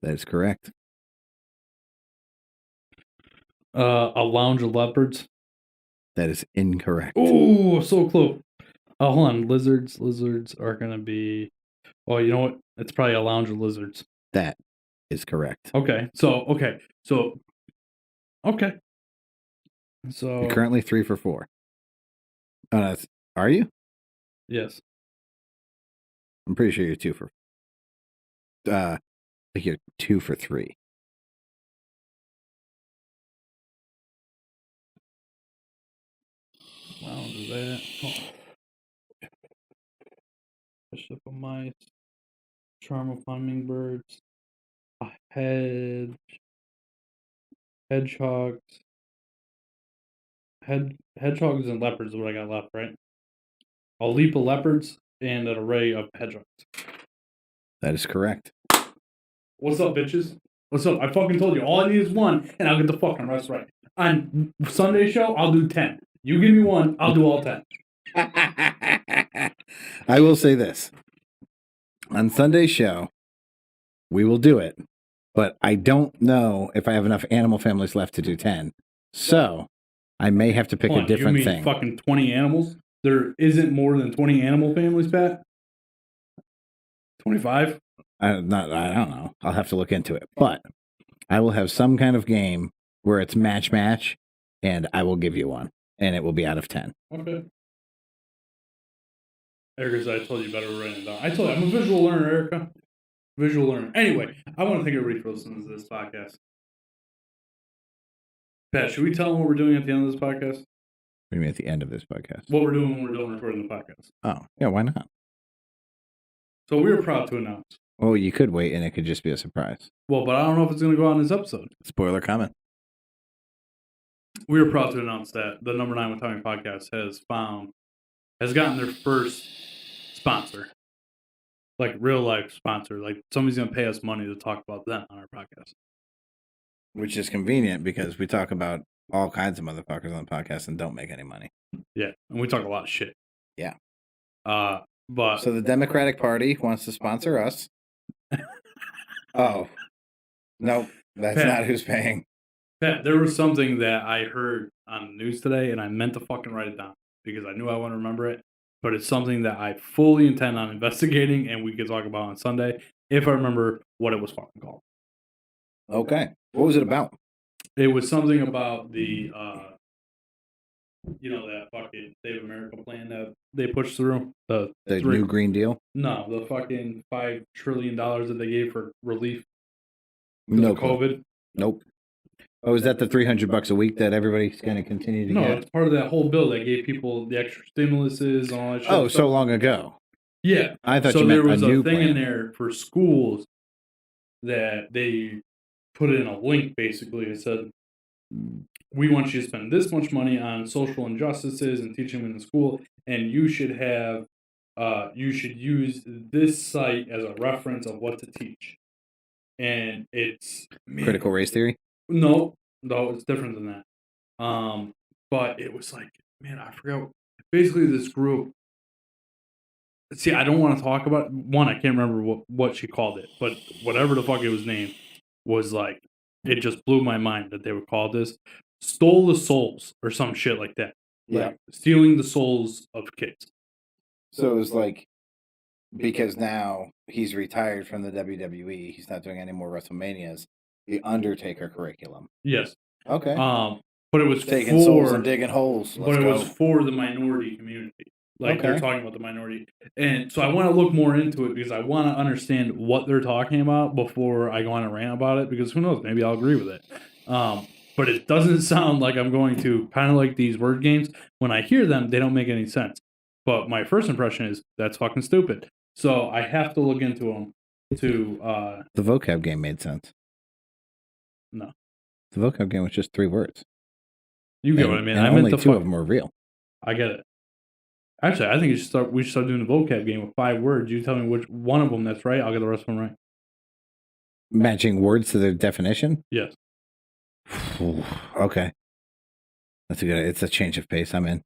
That is correct. A lounge of leopards. That is incorrect. Oh, so close. Oh, hold on. Lizards. Lizards are going to be... Oh, you know what? It's probably a lounge of lizards. That is correct. Okay. Okay. So... You're currently 3 for 4. Are you? Yes. I'm pretty sure you're 2 for... like you're 2 for 3. Lounge of that. Oh. Bishop of mice. Charm of hummingbirds. A hedge. Hedgehogs. Hedgehogs and leopards is what I got left, right? A leap of leopards and an array of hedgehogs. That is correct. What's up, bitches? What's up? I fucking told you. All I need is one, and I'll get the fucking rest right. On Sunday show, I'll do 10. You give me one, I'll do all 10. I will say this. On Sunday's show, we will do it, but I don't know if I have enough animal families left to do 10. So, I may have to pick a different you mean thing. Fucking 20 animals? There isn't more than 20 animal families, Pat? 25? I don't know. I'll have to look into it. But I will have some kind of game where it's match, and I will give you one. And it will be out of 10. Okay. Erica said I told you better write it down. I told you, I'm a visual learner, Erica. Visual learner. Anyway, I want to thank everybody for listening to this podcast. Pat, should we tell them what we're doing at the end of this podcast? What do you mean at the end of this podcast? What we're doing when we're done recording the podcast. Oh, yeah, why not? So we are proud to announce. Oh, you could wait and it could just be a surprise. Well, but I don't know if it's going to go on this episode. Spoiler comment. We are proud to announce that the Number 9 with Tommy podcast has gotten their first sponsor. Like real life sponsor. Like somebody's going to pay us money to talk about them on our podcast. Which is convenient because we talk about all kinds of motherfuckers on the podcast and don't make any money. Yeah, and we talk a lot of shit. Yeah. But so the Democratic Party wants to sponsor us. Oh, no, that's Pat. not who's paying. Pat, there was something that I heard on the news today, and I meant to fucking write it down because I knew I want to remember it. But it's something that I fully intend on investigating, and we could talk about on Sunday if I remember what it was fucking called. Okay. What was it about? It was something about the, that fucking Save America plan that they pushed through. The new Green Deal? No, the fucking $5 trillion that they gave for relief. No COVID. Nope. Oh, is that the $300 a week that everybody's going to continue to get? No, it's part of that whole bill that gave people the extra stimuluses and all that shit. Oh, so long ago. Yeah. I thought so you meant there was a new thing plan. in there for schools that they put in a link basically and said, we want you to spend this much money on social injustices and teaching them in the school, and you should have you should use this site as a reference of what to teach. And it's critical race theory? No, it's different than that. But it was like, man, I forgot. Basically, this group. See, I don't want to talk about one. I can't remember what she called it, but whatever the fuck it was named was like, it just blew my mind that they would call this "stole the souls" or some shit like that. Like stealing the souls of kids. So it was like, because now he's retired from the WWE, he's not doing any more WrestleManias. The Undertaker curriculum. Yes. Okay. But it was taking souls and digging holes. But it was for the minority community. Like they're talking about the minority. And so I want to look more into it because I want to understand what they're talking about before I go on a rant about it, because who knows, maybe I'll agree with it. But it doesn't sound like I'm going to, kind of like these word games. When I hear them, they don't make any sense. But my first impression is that's fucking stupid. So I have to look into them to... The vocab game made sense. No. The vocab game was just 3 words. You get what I mean. And only 2 of them were real. I get it. Actually, I think we should start doing the vocab game with 5 words. You tell me which one of them that's right. I'll get the rest of them right. Matching words to their definition? Yes. Okay. That's a good. It's a change of pace. I'm in.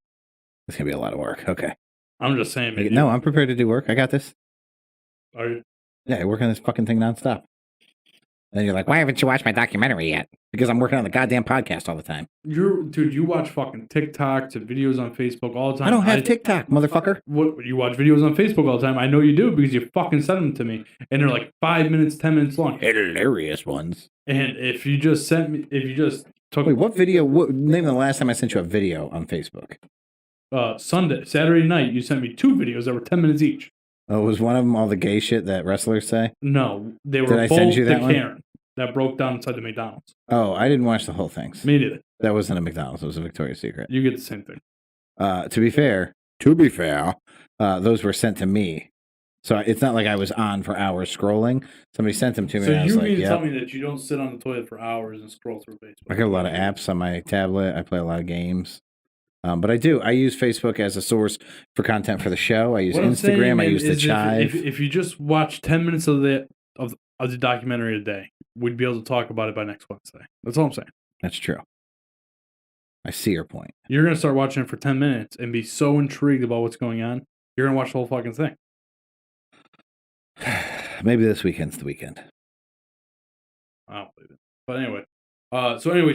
It's gonna be a lot of work. Okay. I'm just saying. Man, no, I'm prepared to do work. I got this. Are you? Yeah, I work on this fucking thing nonstop. And then you're like, why haven't you watched my documentary yet? Because I'm working on the goddamn podcast all the time. Dude, you watch fucking TikToks and videos on Facebook all the time. I don't have TikTok, motherfucker. What, you watch videos on Facebook all the time? I know you do because you fucking send them to me. And they're like 5 minutes, 10 minutes long. Hilarious ones. And if you just took... Wait, what video? Name the last time I sent you a video on Facebook. Saturday night, you sent me 2 videos that were 10 minutes each. Oh, was one of them all the gay shit that wrestlers say? No, they were both send you that the Karen that broke down inside the McDonald's. Oh, I didn't watch the whole thing. Me neither. That wasn't a McDonald's. It was a Victoria's Secret. You get the same thing. To be fair, those were sent to me. So it's not like I was on for hours scrolling. Somebody sent them to me. So and I was you like, mean to tell me that you don't sit on the toilet for hours and scroll through Facebook? I got a lot of apps on my tablet. I play a lot of games. But I do. I use Facebook as a source for content for the show. I use Instagram. I use the Chive. If you just watch 10 minutes of the documentary a day, we'd be able to talk about it by next Wednesday. That's all I'm saying. That's true. I see your point. You're going to start watching it for 10 minutes and be so intrigued about what's going on. You're going to watch the whole fucking thing. Maybe this weekend's the weekend. I don't believe it. But anyway.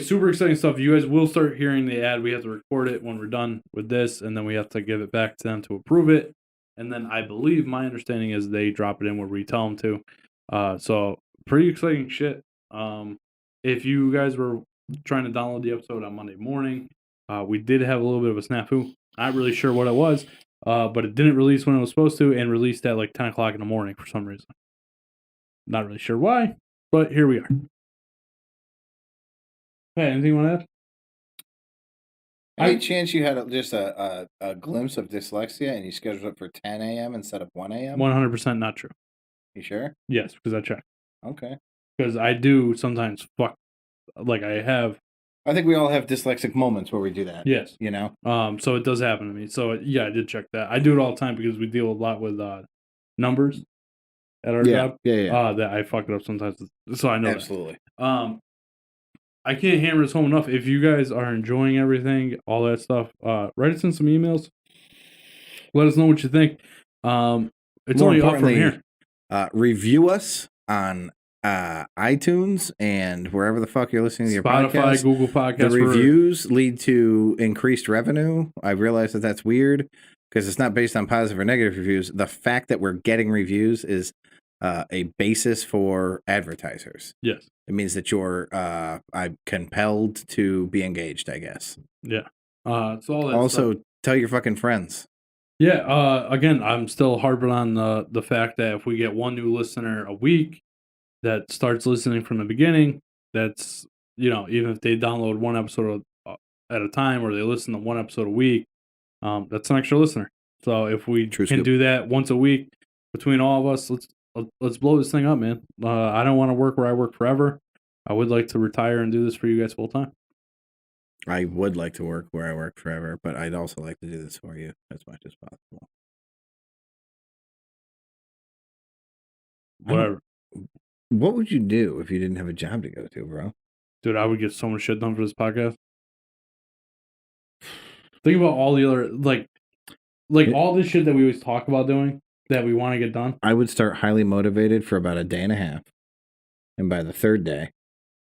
Super exciting stuff. You guys will start hearing the ad. We have to record it when we're done with this, and then we have to give it back to them to approve it. And then I believe my understanding is they drop it in where we tell them to. So pretty exciting shit. If you guys were trying to download the episode on Monday morning, we did have a little bit of a snafu. Not really sure what it was, but it didn't release when it was supposed to, and released at like 10 o'clock in the morning for some reason. Not really sure why, but here we are. Hey, anything you want to add? Any chance you had just a glimpse of dyslexia and you scheduled it for 10 a.m. instead of 1 a.m.? 100% not true. You sure? Yes, because I checked. Okay. Because I do sometimes like I have. I think we all have dyslexic moments where we do that. Yes. You know? So it does happen to me. So yeah, I did check that. I do it all the time because we deal a lot with numbers at our job. Yeah. That I fuck it up sometimes. So I know. Absolutely. That. I can't hammer this home enough. If you guys are enjoying everything, all that stuff, write us in some emails. Let us know what you think. It's only up from here. Review us on iTunes and wherever the fuck you're listening to your Spotify, podcast. Google Podcasts. The reviews lead to increased revenue. I realize that that's weird because it's not based on positive or negative reviews. The fact that we're getting reviews is a basis for advertisers. Yes. It means that you're compelled to be engaged, I guess. Yeah. So all that also, stuff. Tell your fucking friends. Yeah. Again, I'm still harping on the fact that if we get one new listener a week that starts listening from the beginning, that's, even if they download one episode at a time or they listen to one episode a week, that's an extra listener. So if we can do that once a week between all of us, let's blow this thing up, man. I don't want to work where I work forever. I would like to retire and do this for you guys full time. I would like to work where I work forever, but I'd also like to do this for you as much as possible. Whatever. What would you do if you didn't have a job to go to, bro? Dude, I would get so much shit done for this podcast. Think about all the other, all this shit that we always talk about doing that we want to get done. I would start highly motivated for about a day and a half. And by the third day,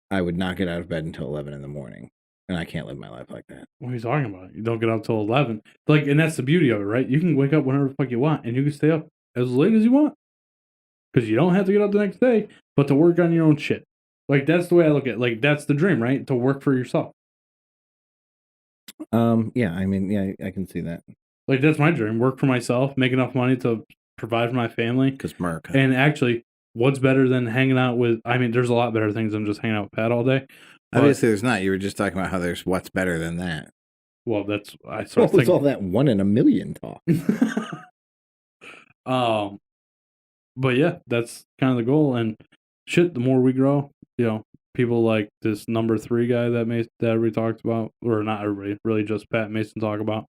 I would not get out of bed until 11 in the morning. And I can't live my life like that. What are you talking about? You don't get up till 11. And that's the beauty of it, right? You can wake up whenever the fuck you want, and you can stay up as late as you want. Because you don't have to get up the next day, but to work on your own shit. That's the way I look at it. That's the dream, right? To work for yourself. Yeah, I mean, yeah, I can see that. That's my dream. Work for myself, make enough money to provide for my family. Because America. And actually, what's better than hanging out with, there's a lot better things than just hanging out with Pat all day. Obviously, there's not. You were just talking about how there's what's better than that. Well, that's, What was all that 1 in a million talk? But yeah, that's kind of the goal. And shit, the more we grow, people like this number 3 guy that everybody talks about, or not everybody, really just Pat and Mason talk about.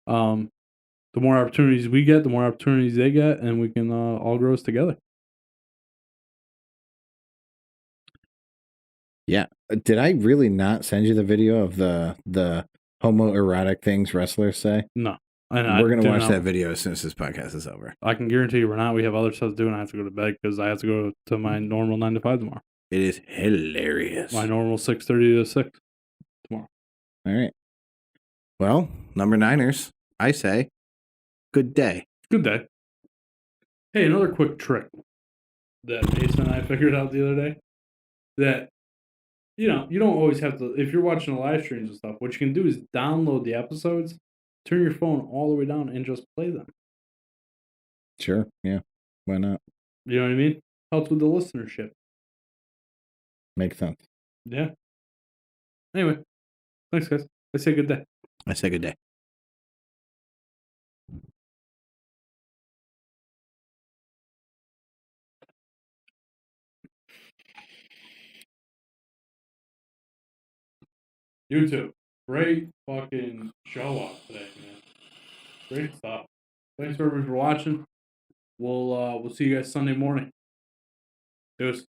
The more opportunities we get, the more opportunities they get, and we can all grow together. Yeah. Did I really not send you the video of the homoerotic things wrestlers say? No. And we're going to watch that video as soon as this podcast is over. I can guarantee you we're not. We have other stuff to do, and I have to go to bed because I have to go to my normal 9 to 5 tomorrow. It is hilarious. My normal 6:30 to 6 tomorrow. All right. Well, number 9ers, I say, good day. Good day. Hey, another quick trick that Mason and I figured out the other day. That, you don't always have to, if you're watching the live streams and stuff, what you can do is download the episodes, turn your phone all the way down, and just play them. Sure. Yeah. Why not? You know what I mean? Helps with the listenership. Makes sense. Yeah. Anyway, thanks, guys. I say good day. I say good day. YouTube. Great fucking show off today, man. Great stuff. Thanks everybody for watching. We'll see you guys Sunday morning. Deuce.